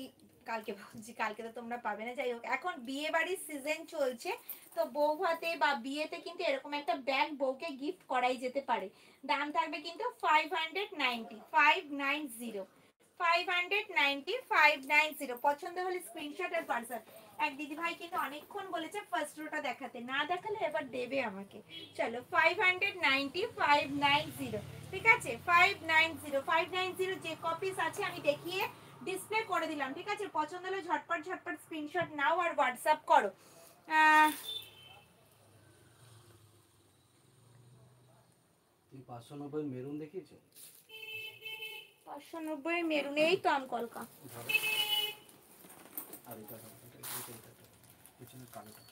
কালকে ভাবছি কালকে তো তোমরা পাবে না, যাই হোক এখন বিয়ে বাড়ির সিজন চলছে, তো বৌভাতে বা বিয়েতে কিন্তু এরকম একটা ব্যাগ বউকে গিফট করাই যেতে পারে। দাম থাকবে কিন্তু 590 590 590 590। পছন্দ হলে স্ক্রিনশট আর পার্সেল। এক দিদি ভাই কিন্তু অনেকক্ষণ বলেছে ফার্স্ট রোটা দেখাতে, না দেখালে এবার দেবে আমাকে। চলো 590 590, ঠিক আছে? 590 590 যে কপিস আছে আমি দেখিয়ে ডিসপ্লে করে দিলাম, ঠিক আছে? পছন্দ হলে ঝটপট ঝটপট স্ক্রিনশট নাও আর হোয়াটসঅ্যাপ করো। তুই 590 মেরুন দেখিয়েছে? 590 মেরুন, এই তো আমকলকা। আর এটা পিছনের কালোটা,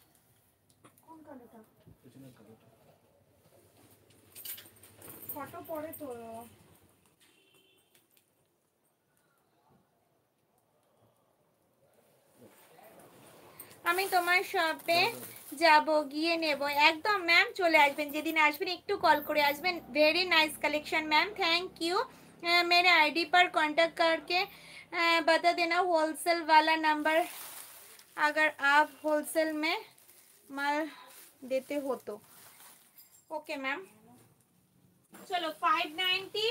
কোন কালোটা? পিছনের কালোটা ফটো পরে তো। আমি তোমার শপে যাব, গিয়ে নেব। একদম ম্যাম চলে আসবেন, যেদিন আসবেন একটু কল করে আসবেন। Very nice collection ma'am, thank you. मेरे आईडी पर कांटेक्ट करके बता देना होलसेल वाला नंबर, अगर आप होलसेल में माल देते हो तो। Okay ma'am. चलो 590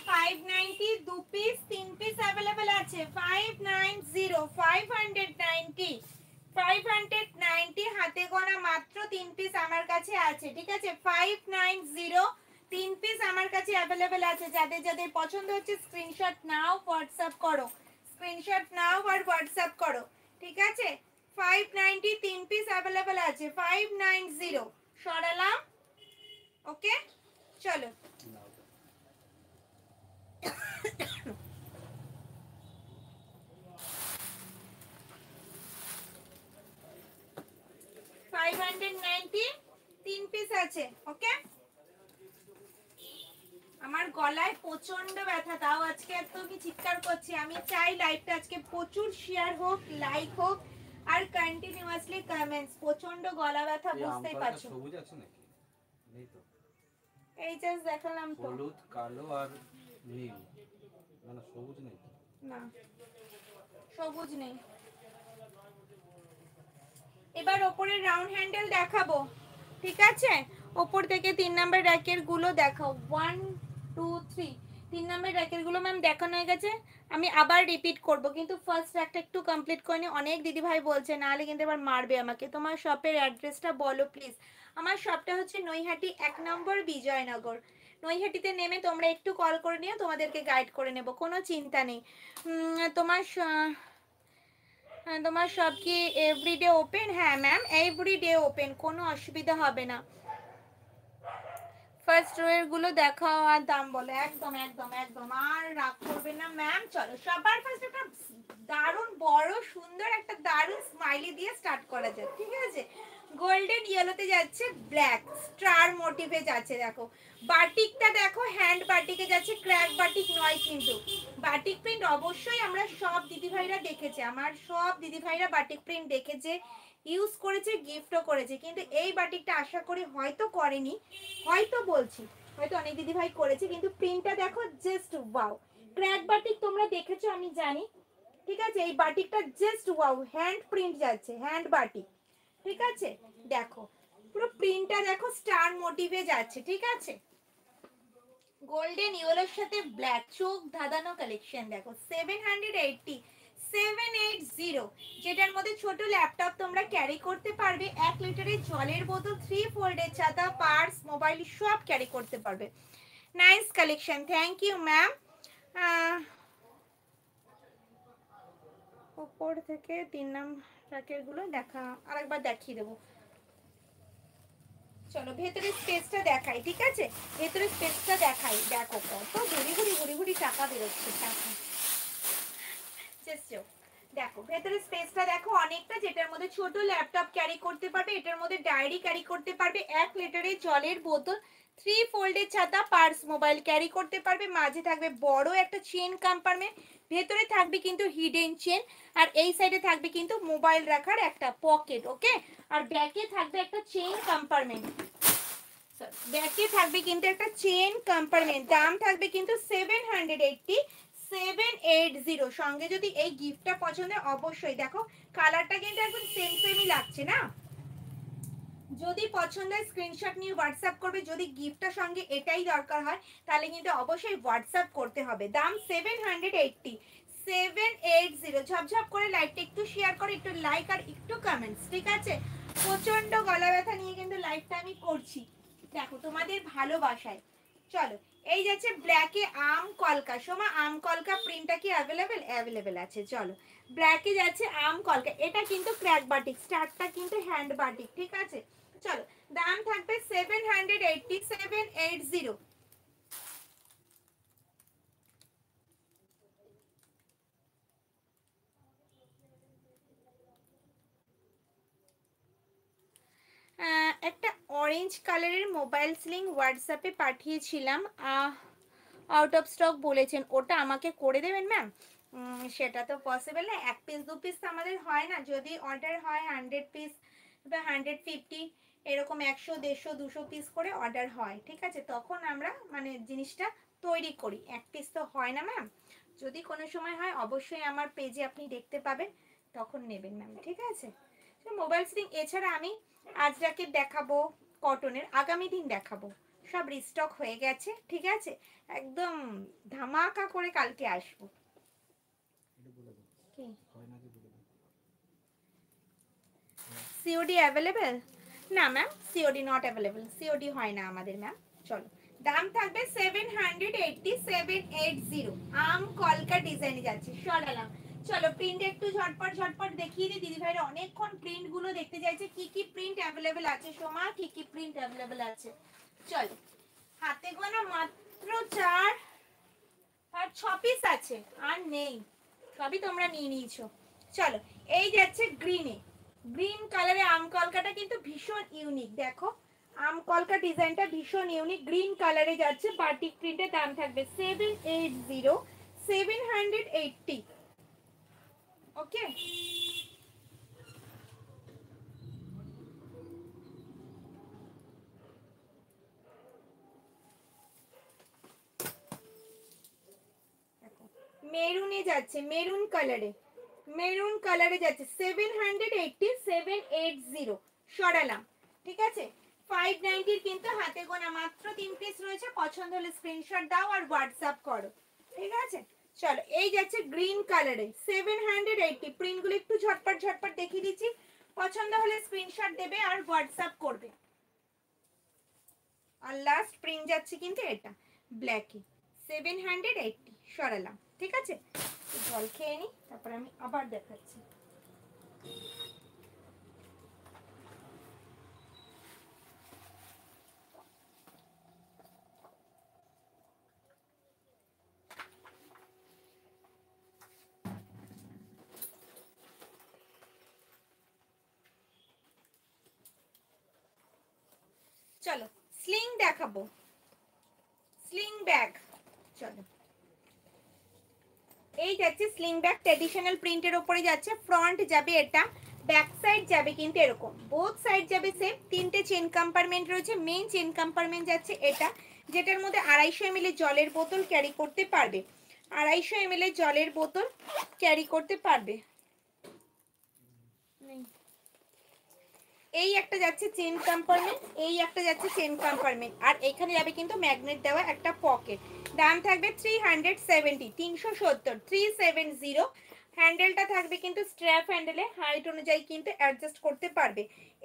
590 दो पीस तीन पीस अवेलेबल আছে। 590 590 590 হাতে গোনা মাত্র তিন পিস আমার কাছে আছে, ঠিক আছে? 590 তিন পিস আমার কাছে अवेलेबल আছে। যাদের যাদের পছন্দ হচ্ছে স্ক্রিনশট নাও, হোয়াটসঅ্যাপ করো। স্ক্রিনশট নাও আর হোয়াটসঅ্যাপ করো, ঠিক আছে? 590 তিন পিস अवेलेबल আছে। 590 সরালাম, ওকে? চলো নাও। 590 তিন পিস আছে, ওকে? আমার গলায় প্রচন্ড ব্যথা, তাও আজকে এত কি চিৎকার করছি। আমি চাই লাইভটা আজকে প্রচুর শেয়ার হোক, লাইক হোক আর কন্টিনিউয়াসলি কমেন্টস। প্রচন্ড গলা ব্যথা, বুঝতেই পারছো। সবুজ আছে নাকি? নেই তো। এই জাস্ট দেখালাম তো। হলুদ কালো আর নীল, না সবুজ নেই। না সবুজ নেই। এবার ওপরের রাউন্ড হ্যান্ডেল দেখাবো, ঠিক আছে? ওপর থেকে 3 নাম্বার র্যাকের গুলো দেখাও। 1 2 3 3 নম্বর র্যাকেরগুলো ম্যাম দেখানো হয়ে গেছে, আমি আবার রিপিট করব, কিন্তু ফার্স্ট র্যাকটা একটু কমপ্লিট করে নি। অনেক দিদিভাই বলছে, নাহলে কিন্তু এবার মারবে আমাকে। তোমার শপের অ্যাড্রেসটা বলো প্লিজ। আমার শপটা হচ্ছে নৈহাটি 1 নম্বর বিজয়নগর। নৈহাটিতে নেমে তোমরা একটু কল করে নিও, তোমাদেরকে গাইড করে নেব, কোনো চিন্তা নেই। তোমার শপ কি এভরিডে ওপেন? হ্যাঁ ম্যাম, এভরিডে ওপেন, কোনো অসুবিধা হবে না। ফার্স্ট রো এর গুলো দেখাও আর দাম বলো। একদম একদম একদম, আর রাগ করবে না ম্যাম। চলো সবার ফার্স্ট একটা দারুণ বড় সুন্দর একটা দারুণ স্মাইলি দিয়ে স্টার্ট করা যাক, ঠিক আছে? গোল্ডেন ইয়েলোতে যাচ্ছে, ব্ল্যাক স্টার মোটিভে যাচ্ছে। দেখো বাটিকটা দেখো, হ্যান্ড বাটিকে যাচ্ছে, ক্র্যাক বাটিক নয় কিন্তু। বাটিক প্রিন্ট অবশ্যই আমরা সব দিদিভাইরা দেখেছে, আমার সব দিদিভাইরা বাটিক প্রিন্ট দেখেছে, ইউজ করেছে, গিফটও করেছে। কিন্তু এই বাটিকটা আশা করি হয়তো করেনি, হয়তো বলছি, হয়তো অনেক দিদিভাই করেছে, কিন্তু প্রিন্টটা দেখো জাস্ট ওয়াও। ক্র্যাক বাটিক তোমরা দেখেছো আমি জানি, ঠিক আছে? এই বাটিকটা জাস্ট ওয়াও, হ্যান্ড প্রিন্ট যাচ্ছে, হ্যান্ড বাটিক, ঠিক আছে? দেখো পুরো প্রিন্টটা দেখো, স্টার মোটিভে যাচ্ছে, ঠিক আছে? গোল্ডেন ইয়েলোর সাথে ব্ল্যাক, চোখ ধাঁধানো কালেকশন। দেখো 780 780, যেটার মধ্যে ছোট ল্যাপটপ তোমরা ক্যারি করতে পারবে, 1 লিটারের জলের বোতল, 3 ফোল্ডের ছাতা, পার্স, মোবাইল সব ক্যারি করতে পারবে। Nice collection, thank you ma'am. উপর থেকে 3 নাম্বার গুলো দেখা আরেকবার দেখিয়ে দেবো। চলো ভেতরের স্পেসটা দেখাই, ঠিক আছে? ভেতরের স্পেসটা দেখাই। দেখো কত ঘুরি ঘুরি ঘুরি ঘুরি টাকা বেরোচ্ছে, টাকা। দেখো ভেতরের স্পেসটা দেখো অনেকটা, যেটার মধ্যে ছোট ল্যাপটপ ক্যারি করতে পারবে, এটার মধ্যে ডায়েরি ক্যারি করতে পারবে, 1 লিটারের জলের বোতল, 3 ফোল্ডের ছাতা, পার্স, মোবাইল ক্যারি করতে পারবে। মাঝে থাকবে বড় একটা চেন কম্পার্টমেন্ট, ভেতরে থাকবে কিন্তু হিডেন চেন, আর এই সাইডে থাকবে কিন্তু মোবাইল রাখার একটা পকেট, ওকে? আর ব্যাকে থাকবে একটা চেন কম্পার্টমেন্ট, ব্যাকে থাকবে কিন্তু একটা চেন কম্পার্টমেন্ট। দাম থাকবে কিন্তু 780 780। সঙ্গে যদি এই গিফটটা পছন্দ অবশ্যই, দেখো কালারটা কিন্তু একদম সেম সেমই লাগছে না? যদি পছন্দ হয় স্ক্রিনশট নিয়ে হোয়াটসঅ্যাপ করবে। যদি গিফটটার সঙ্গে এটাই দরকার হয় তাহলে কিন্তু অবশ্যই হোয়াটসঅ্যাপ করতে হবে। দাম 780 780। ঝপঝপ করে লাইকটা একটু শেয়ার করে, একটু লাইক আর একটু কমেন্টস, ঠিক আছে? প্রচন্ড গলা ব্যথা নিয়ে কিন্তু লাইকটা আমি করছি, দেখো তোমাদের ভালোবাসায়। চলো এই যাচ্ছে ব্ল্যাকে আম কলকা। সোমা আম কলকা প্রিন্টটা কি অ্যাভেলেবেল? অ্যাভেলেবেল আছে। চলো ব্ল্যাকে যাচ্ছে আম কলকা, এটা কিন্তু ক্র্যাক বাটিক, স্টার্টটা কিন্তু হ্যান্ড বাটিক, ঠিক আছে? চলো দাম থাকবে 780 780। একটা অরেঞ্জ কালারের মোবাইল স্লিং হোয়াটসঅ্যাপে পাঠিয়েছিলাম, আউট অফ স্টক বলেছেন, ওটা আমাকে করে দেবেন ম্যাম? সেটা তো পসিবল না, 1 পিস 2 পিস তো আমাদের হয় না। যদি অর্ডার হয় 100 পিস বা 150, এরকম 100 150 200 পিস করে অর্ডার হয়, ঠিক আছে? তখন আমরা মানে জিনিসটা তৈরি করি, 1 পিস তো হয় না ম্যাম। যদি কোনো সময় হয় অবশ্যই আমার পেজে আপনি দেখতে পাবেন, তখন নেবেন ম্যাম, ঠিক আছে? মোবাইল স্লিং এছাড়া আমি আজ র্যাকেট দেখাবো, কটনের আগামী দিন দেখাবো, সব রিস্টক হয়ে গেছে, ঠিক আছে? একদম ধামাকা করে কালকে আসবো। কি সিওডি অ্যাভেলেবেল? না ma'am, COD not available, COD হয় না আমাদের ম্যাম। চলো দাম থাকবে 780 780। আম কলকা ডিজাইনে যাচ্ছে, সরালাম। চলো প্রিন্ট একটু ঝটপট ঝটপট দেখিয়ে দিই, দিদি ভাইরা অনেকক্ষণ প্রিন্ট গুলো দেখতে চাইছে। কি কি প্রিন্ট অ্যাভেলেবেল আছে সোমা, কি কি প্রিন্ট অ্যাভেলেবেল আছে? চলো হাতে গোনা মাত্র 4 আর 6 পিস আছে, আর নেই, সবই তোমরা নিয়ে নিয়েছো। চলো এই যাচ্ছে গ্রিনে, গ্রিন কালারে আম কলকাটা কিন্তু ভীষণ ইউনিক। দেখো আম কলকা ডিজাইনটা ভীষণ ইউনিক, গ্রিন কালারে যাচ্ছে, বাটিক প্রিন্টের। দাম থাকবে 780 780, ওকে? মেরুনে যাচ্ছে, মেরুন কালারে, মেরুন কালারে যাচ্ছে 780 780। সরালাম, ঠিক আছে? 590 কিন্তু হাতে গোনা মাত্র 3 পিস রয়েছে। পছন্দ হলে স্ক্রিনশট দাও আর হোয়াটসঅ্যাপ করো, ঠিক আছে? চলো এই যাচ্ছে গ্রিন কালারে 780। প্রিন্টগুলো একটু ঝটপট ঝটপট দেখিয়ে দিচ্ছি, পছন্দ হলে স্ক্রিনশট দেবে আর হোয়াটসঅ্যাপ করবে। আর লাস্ট প্রিন্ট যাচ্ছে কিন্তু এটা ব্ল্যাকে 780 সরালাম, ঠিক আছে? জল খেয়ে নি, তারপর আমি আবার দেখাচ্ছি। চলো স্লিং দেখাবো, স্লিং ব্যাগ। চলো এই যাচ্ছে স্লিং ব্যাগ, ট্র্যাডিশনাল প্রিন্টের উপরে যাচ্ছে। ফ্রন্ট যাবে এটা, ব্যাক সাইড যাবে কিন্তু এরকম, বোথ সাইড যাবে সেম। তিনটে চেন কম্পার্টমেন্ট রয়েছে, মেইন চেন কম্পার্টমেন্ট যাচ্ছে এটা, যেটার মধ্যে 250 ml জলের বোতল ক্যারি করতে পারবে। 250 ml জলের বোতল ক্যারি করতে পারবে। এই একটা যাচ্ছে চেন কম্পার্টমেন্ট, এই একটা যাচ্ছে চেন কম্পার্টমেন্ট, আর এখানে যাবে কিন্তু ম্যাগনেট দেওয়া একটা পকেট। দাম থাকবে 370, 370, 370। হ্যান্ডেলটা থাকবে কিন্তু স্ট্র্যাপ হ্যান্ডেলে, হাইট অনুযায়ী কিন্তু অ্যাডজাস্ট করতে পারবে।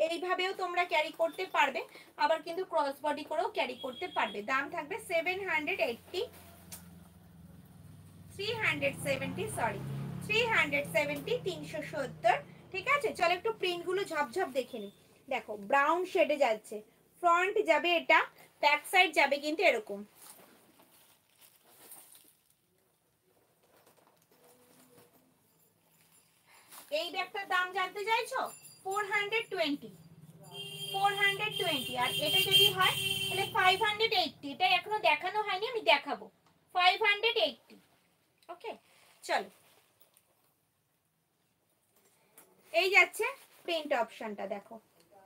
এইভাবেও তোমরা ক্যারি করতে পারবে, আবার কিন্তু ক্রস বডি করেও ক্যারি করতে পারবে। দাম থাকবে 780, 370, সরি 370, 370, ঠিক আছে? চলো একটু প্রিন্টগুলো ঝপঝপ দেখে নিই। দেখো ব্রাউন শেডে যাচ্ছে, ফ্রন্ট যাবে এটা, ব্যাক সাইড যাবে কিন্তু এরকম। এই ব্যাগটার দাম জানতে চাইছো? 420, 420। আর এটা যদি হয় তাহলে 580। এটা এখনো দেখানো হয়নি, আমি দেখাবো। 580, ওকে? চলো এই যাচ্ছে প্রিন্ট অপশনটা, দেখো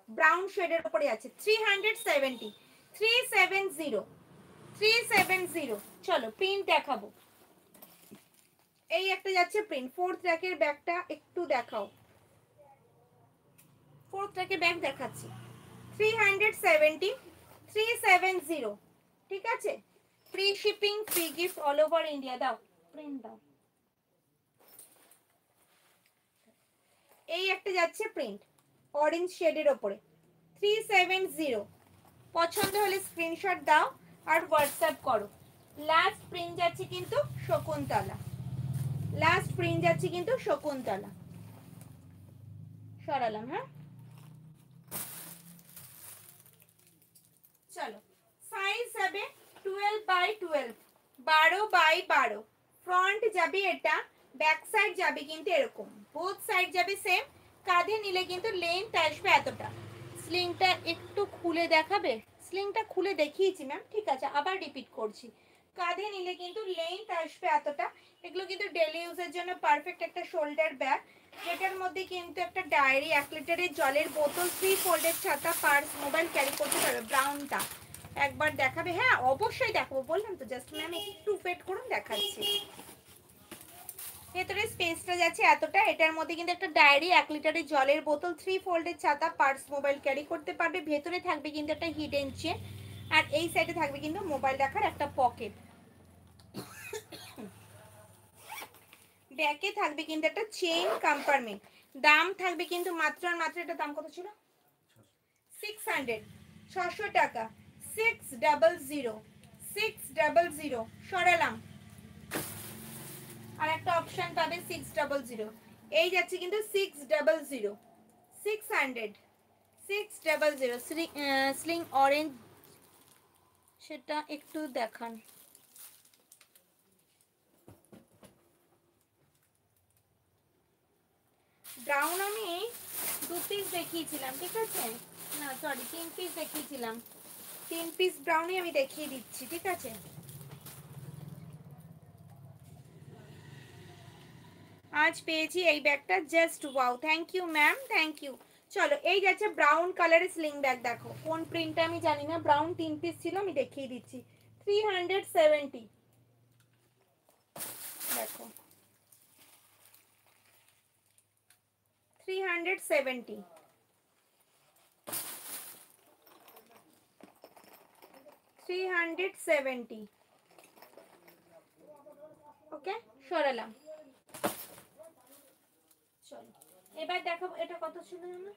ব্রাউন শেডের উপরে আছে 370, 370, 370। চলো প্রিন্ট দেখাবো। এই একটা যাচ্ছে প্রিন্ট, ফোর্থ র্যাকের ব্যাগটা একটু দেখাও। ফোর্থ র্যাকের ব্যাগ দেখাচ্ছি 370, 370, ঠিক আছে? Free shipping, free gift all over India. দাও প্রিন্ট দাও। এই একটা যাচ্ছে প্রিন্ট অরেঞ্জ শেডের ওপরে 370। পছন্দ হলে স্ক্রিনশট দাও আর হোয়াটসঅ্যাপ করো। লাস্ট প্রিন্ট যাচ্ছে কিন্তু শকুন্তলা, লাস্ট প্রিন্ট যাচ্ছে কিন্তু শকুন্তলা। সরালাম, হ্যাঁ? চলো সাইজ যাবে 12x12, 12x12। ফ্রন্ট যাবে এটা, ব্যাক সাইড যাবে কিন্তু এরকম, বোথ সাইড যাবে সেম। কাঁধে নিলে কিন্তু লেন্থ আসবে এতটা। স্লিংটা একটু খুলে দেখাবে? স্লিংটা খুলে দেখিয়েছি ম্যাম, ঠিক আছে আবার রিপিট করছি। কাঁধে নিলে কিন্তু লেন্থ আসবে এতটা। এগুলো কিন্তু ডেলি ইউজের জন্য পারফেক্ট একটা শোল্ডার ব্যাগ, যেটার মধ্যে কিন্তু একটা ডায়েরি, 1 লিটারের জলের বোতল, 3 ফোল্ডেড ছাতা, পার্স, মোবাইল ক্যারি করতে পারবে। ব্রাউনটা একবার দেখাবে? হ্যাঁ অবশ্যই দেখাবো, বললাম তো। জাস্ট ম্যাম একটু ওয়েট করুন, দেখাচ্ছি। ভেতরে স্পেসটা যাচ্ছে এতটা। এটার মধ্যে কিন্তু একটা ডায়েরি, 1 লিটারের জলের বোতল, 3 ফোল্ডেড ছাতা, পার্স, মোবাইল ক্যারি করতে পারবে। ভেতরে থাকবে কিন্তু একটা হিডেন চেন, আর এই সাইডে থাকবে কিন্তু মোবাইল রাখার একটা পকেট। ব্যাকে থাকবে কিন্তু একটা চেইন কম্পার্টমেন্ট। দাম থাকবে কিন্তু মাত্র আর মাত্র, এটা দাম কত ছিল? 600, 600 টাকা। 600, 600 সরালাম। আর একটা অপশন পাবে 600। এই যাচ্ছে কিন্তু 600, 600, 600। স্লিং অরেঞ্জ, সেটা একটু দেখান। ব্রাউন আমি 2 পিস দেখিয়েছিলাম, ঠিক আছে? না সরি 3 পিস দেখিয়েছিলাম। 3 পিস ব্রাউনই আমি দেখিয়ে দিচ্ছি, ঠিক আছে? আজ পেয়েছি এই ব্যাগটা, just wow. Thank you ma'am, thank you. চলো এই যাচ্ছে ব্রাউন কালারের স্লিং ব্যাগ। দেখো কোন প্রিন্টটা আমি জানি না, ব্রাউন 3 পিস ছিল, আমি দেখিয়ে দিচ্ছি। 370, দেখো 370। 370। ওকে, সরালাম। চলো এবার দেখাবো এটা কত ছিল জানো,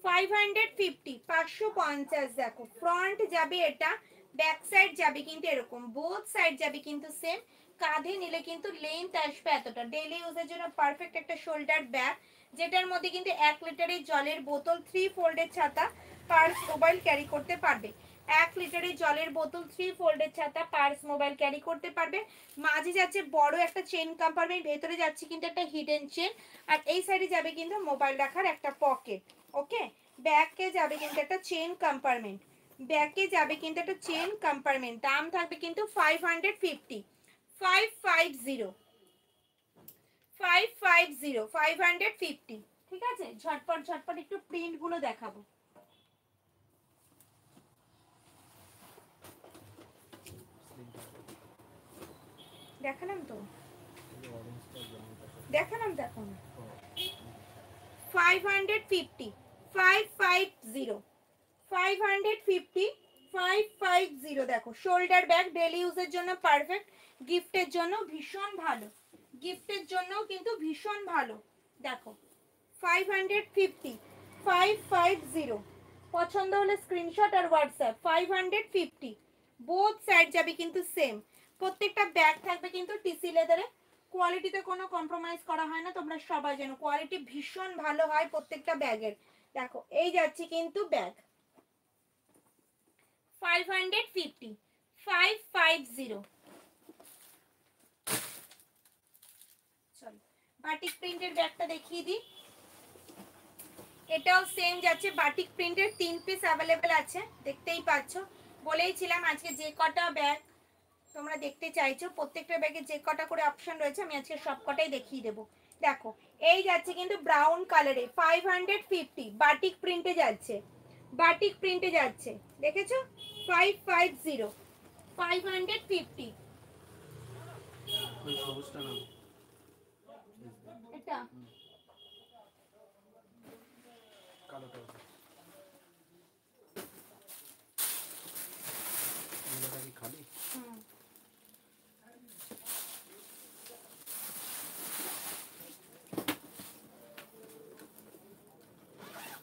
550, 550। দেখো ফ্রন্ট যাবে এটা, ব্যাক সাইড যাবে কিন্তু এরকম, বোথ সাইড যাবে কিন্তু সেম। কাঁধে নিলে কিন্তু লেন্থ আসবে এতটা। ডেইলি ইউজের জন্য পারফেক্ট একটা শোল্ডার ব্যাগ, যেটার মধ্যে কিন্তু 1 লিটারের জলের বোতল, 3 ফোল্ডের ছাতা, পার্স মোবাইল ক্যারি করতে পারবে। 1 লিটারের জলের বোতল, 3 ফোল্ডের ছাতা, পার্স মোবাইল ক্যারি করতে পারবে। মাঝে যাচ্ছে বড় একটা চেন কম্পার্টমেন্ট, ভেতরে যাচ্ছে কিন্তু একটা হিডেন চেন, আর এই সাইডে যাবে কিন্তু মোবাইল রাখার একটা পকেট। ওকে, ব্যাকে যাবে কিন্তু একটা চেন কম্পার্টমেন্ট, ব্যাকে যাবে কিন্তু একটা চেন কম্পার্টমেন্ট। দাম থাকবে কিন্তু 550, 550, 550, 550। ঠিক আছে, ঝটপট ঝটপট একটু প্রিন্ট গুলো দেখাবো। দেখালাম তো, দেখালাম দেখুন। 550, 550, 550, 550। দেখো শোল্ডার ব্যাগ, ডেলি ইউজের জন্য পারফেক্ট, গিফটের জন্য ভীষণ ভালো, গিফটের জন্য কিন্তু ভীষণ ভালো। দেখো 550, 550। পছন্দ হলে স্ক্রিনশট আর হোয়াটসঅ্যাপ। 550, বোথ সাইড যাবে কিন্তু সেম। প্রত্যেকটা ব্যাগ থাকবে কিন্তু টিসি লেদারে, কোয়ালিটিতে কোনো কম্প্রোমাইজ করা হয় না, তোমরা সবাই জানো কোয়ালিটি ভীষণ ভালো হয় প্রত্যেকটা ব্যাগের। দেখো এই যাচ্ছে কিন্তু ব্যাগ 550, 550। চলো বাটিক প্রিন্টের ব্যাগটা দেখিয়ে দিই। এটাও সেম যাচ্ছে, বাটিক প্রিন্টের 3 পিস অ্যাভেলেবেল আছে, দেখতেই পাচ্ছ। বলেইছিলাম আজকে যে কটা ব্যাগ তোমরা দেখতে চাইছো, প্রত্যেকটা ব্যাগে যে কটা করে অপশন রয়েছে আমি আজকে সব কটাই দেখিয়ে দেবো। দেখো এই যাচ্ছে কিন্তু ব্রাউন কালারে, 550, বাটিক প্রিন্টে যাচ্ছে, বাটিক প্রিন্টে যাচ্ছে, দেখেছো? 550, 550। ওই সবুজটা নাও, এটা কালোটা এগুলোটা কি খালি? হুম,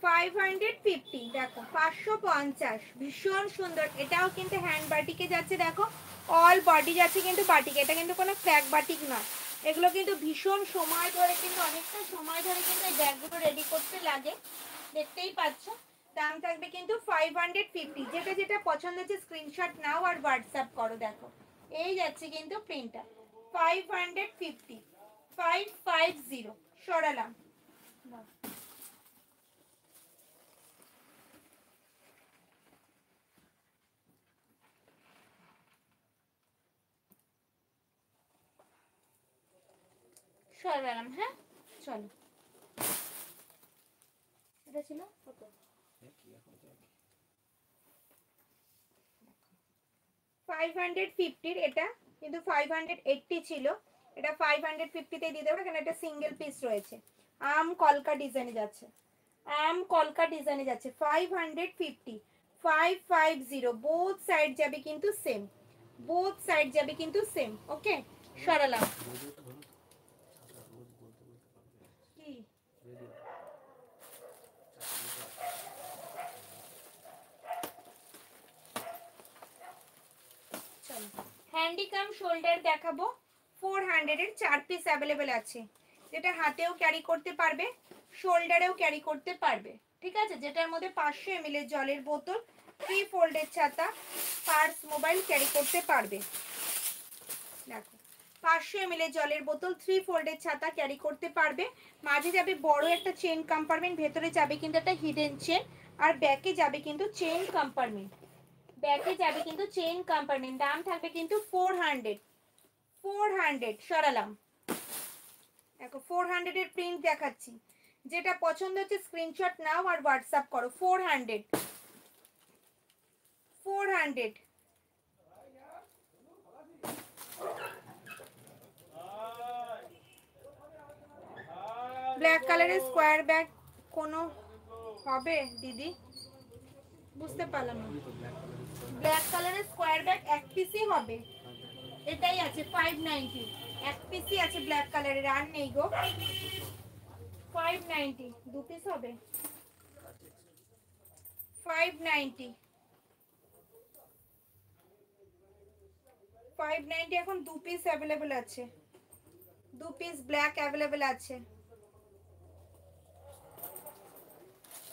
550। দেখো 550, ভীষণ সুন্দর। এটাও কিন্তু হ্যান্ড বাটিকে যাচ্ছে, দেখো অল বডি যাচ্ছে কিন্তু বাটিক, এটা কিন্তু কোনো ক্র্যাক বাটিক নয়। এগুলো কিন্তু ভীষণ সময় ধরে, কিন্তু অনেকটা সময় ধরে কিন্তু এই ব্যাগগুলো রেডি করতে লাগে, দেখতেই পাচ্ছ। দাম থাকবে কিন্তু 550। যেটা যেটা পছন্দ হচ্ছে স্ক্রিনশট নাও আর হোয়াটসঅ্যাপ করো। দেখো এই যাচ্ছে কিন্তু প্রিন্টটা 550, 550। সরালাম, সরালাম। হ্যাঁ চলো, এটা ছিল কত, কি এখন তো একই। 550 এটা কিন্তু 580 ছিল, এটা 550 তে দিয়ে দেবো, এখানে একটা সিঙ্গেল পিস রয়েছে, আম কলকা ডিজাইনে যাচ্ছে, আম কলকা ডিজাইনে যাচ্ছে। 550, 550, বোথ সাইড যাবে কিন্তু সেম, বোথ সাইড যাবে কিন্তু সেম। ওকে, সরালাম। রেডিওটা ধরো তো, ছাতা রোজ বলতে বলতে পারবে। কি রেডিও চলো হ্যান্ডিকাম শোল্ডার দেখাবো। 400 এর 4 পিস অ্যাভেলেবেল আছে, যেটা হাতেও ক্যারি করতে পারবে, শোল্ডারেও ক্যারি করতে পারবে। ঠিক আছে, যেটার মধ্যে 500 ml এর জলের বোতল, 3 ফোল্ডের ছাতা, পার্স মোবাইল ক্যারি করতে পারবে। দেখো 500 ml এর জলের বোতল, 3 ফোল্ডের ছাতা ক্যারি করতে পারবে। মাঝে যাবে বড় একটা চেন কম্পার্টমেন্ট, ভেতরে যাবে কিন্তু একটা হিডেন চেন, আর ব্যাকে যাবে কিন্তু চেন কম্পার্টমেন্ট, ব্যাকে যাবে কিন্তু চেইন কম্পার্টমেন্ট। দাম থাকবে কিন্তু 400, 400। সরালাম। দেখো 400 এর প্রিন্ট দেখাচ্ছি, যেটা পছন্দ হচ্ছে স্ক্রিনশট নাও আর হোয়াটসঅ্যাপ করো। 400, 400। ব্ল্যাক কালারের স্কোয়ার ব্যাগ কোনো হবে দিদি? বুঝতে পারলাম না। ওই তো ব্ল্যাক কালারের ব্ল্যাক কালারের স্কোয়ার ব্যাগ এক পিসই হবে, এটাই আছে 590, এক পিসই আছে ব্ল্যাক কালারের, আর নেই গো। 590 দু পিস হবে, 590, 590 এখন দু পিস অ্যাভেলেবেল আছে, দু পিস ব্ল্যাক অ্যাভেলেবেল আছে।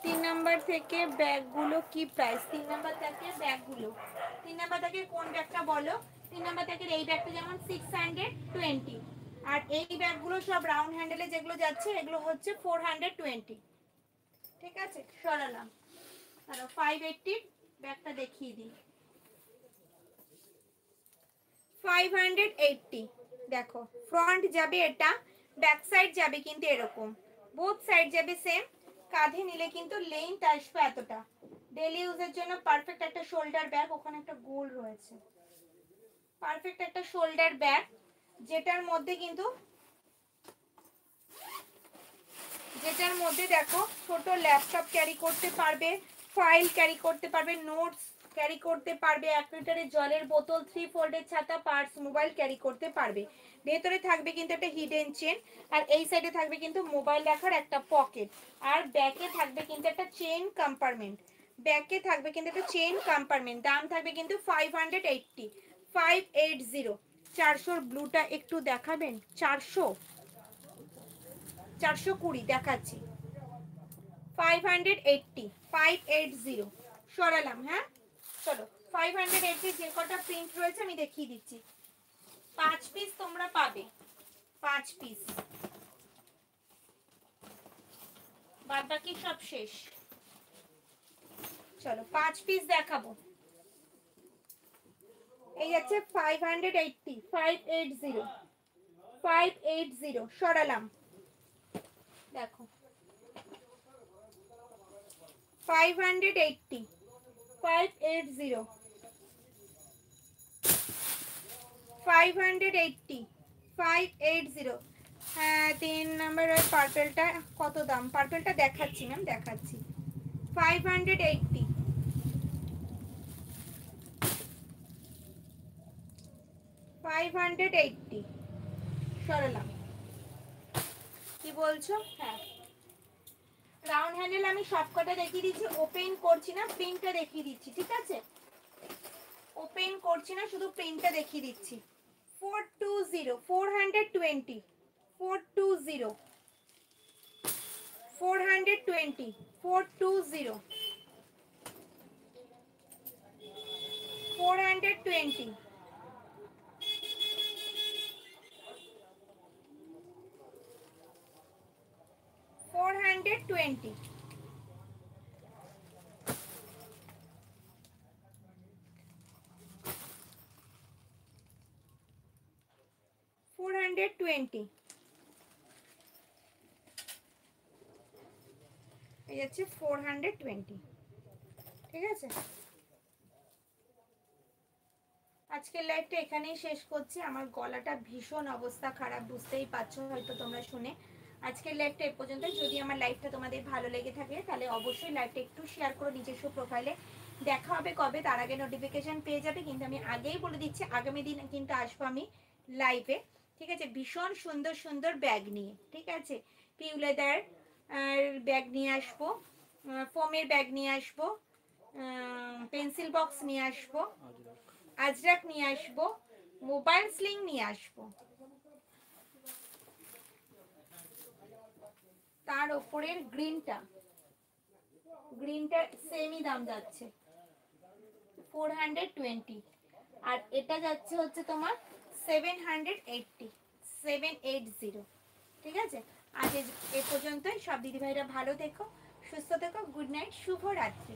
3 নাম্বার থেকে ব্যাগগুলো কি প্রাইস? 3 নাম্বার থেকে ব্যাগগুলো, 3 নাম্বার থেকে কোন ব্যাগটা বলো? 3 নাম্বার থেকে এই ব্যাগটা যেমন 620, আর এই ব্যাগগুলো সব রাউন্ড হ্যান্ডেলে যেগুলো যাচ্ছে এগুলো হচ্ছে 420। ঠিক আছে, সরালাম। আর 580 ব্যাগটা দেখিয়ে দিই। 580 দেখো, ফ্রন্ট যাবে এটা, ব্যাক সাইড যাবে কিন্তু এরকম, বোথ সাইড যাবে সেম। কাঁধে নিলে কিন্তু লেন্থ আসবে এতটা, ডেলি ইউজের জন্য পারফেক্ট একটা শোল্ডার ব্যাগ। ওখানে একটা গোল রয়েছে, পারফেক্ট একটা শোল্ডার ব্যাগ, যেটার মধ্যে কিন্তু দেখো ছোট ল্যাপটপ ক্যারি করতে পারবে, ফাইল ক্যারি করতে পারবে, নোটস ক্যারি করতে পারবে, 1 লিটারের জলের বোতল, 3 ফোল্ডের ছাতা, পার্স, মোবাইল ক্যারি করতে পারবে। ভেতরে থাকবে কিন্তু একটা হিডেন চেন, আর এই সাইডে থাকবে কিন্তু মোবাইল রাখার একটা পকেট, আর ব্যাকে থাকবে কিন্তু একটা চেইন কম্পার্টমেন্ট, ব্যাকে থাকবে কিন্তু একটা চেইন কম্পার্টমেন্ট। দাম থাকবে কিন্তু 580, 580। 400 ব্লুটা একটু দেখাবেন? 420 দেখাচ্ছি, 580, 580 সরালাম। হ্যাঁ চলো, 580 যে কটা প্রিন্ট রয়েছে আমি দেখিয়ে দিচ্ছি। 5 পিস তোমরা পাবে, 5 পিস, বাদ বাকি সব শেষ। চলো 5 পিস দেখাবো। এই আছে 580, 580, 580 সরালাম। দেখো 580, 580, 580, 580। হ্যাঁ 3 নম্বরের পার্পেলটা কত দাম? পার্পেলটা দেখাচ্ছি ম্যাম, দেখাচ্ছি। 580, 580 সরালাম। কি বলছো? হ্যাঁ রাউন্ড হ্যান্ডেল আমি সবকটা দেখিয়ে দিচ্ছি, ওপেন করছি না, প্রিন্টটা দেখিয়ে দিচ্ছি। ঠিক আছে, ওপেন করছি না, শুধু প্রিন্টটা দেখিয়ে দিচ্ছি। 420, 420, 420, 420, 420, 420, 420, 420। এই যাচ্ছে 420। ঠিক আছে, আজকের লাইভটা এখানেই শেষ করছি। আমার গলাটা ভীষণ অবস্থা খারাপ, বুঝতেই পারছো হয়তো তোমরা শুনে। আজকের লাইভটা এ পর্যন্ত। যদি আমার লাইভটা তোমাদের ভালো লেগে থাকে তাহলে অবশ্যই লাইভটা একটু শেয়ার করো নিজস্ব প্রোফাইলে। দেখা হবে কবে তার আগে নোটিফিকেশন পেয়ে যাবে, কিন্তু আমি আগেই বলে দিচ্ছি আগামী দিন কিন্তু আসবো আমি লাইভে। ঠিক আছে, ভীষণ সুন্দর সুন্দর ব্যাগ নিয়ে। ঠিক আছে, পিউ লেদার ব্যাগ নিয়ে আসবো, ফোমের ব্যাগ নিয়ে আসবো, পেন্সিল বক্স নিয়ে আসবো, আজরাক নিয়ে আসবো, মোবাইল স্লিং নিয়ে আসবো। তার উপরের গ্রিনটা সেমই দাম যাচ্ছে 420, আর এটা যাচ্ছে হচ্ছে তোমার 780, 780। ঠিক আছে, আজ এ পর্যন্তই। সব দিদিভাইরা ভালো থেকো, সুস্থ থেকো, গুড নাইট, শুভরাত্রি।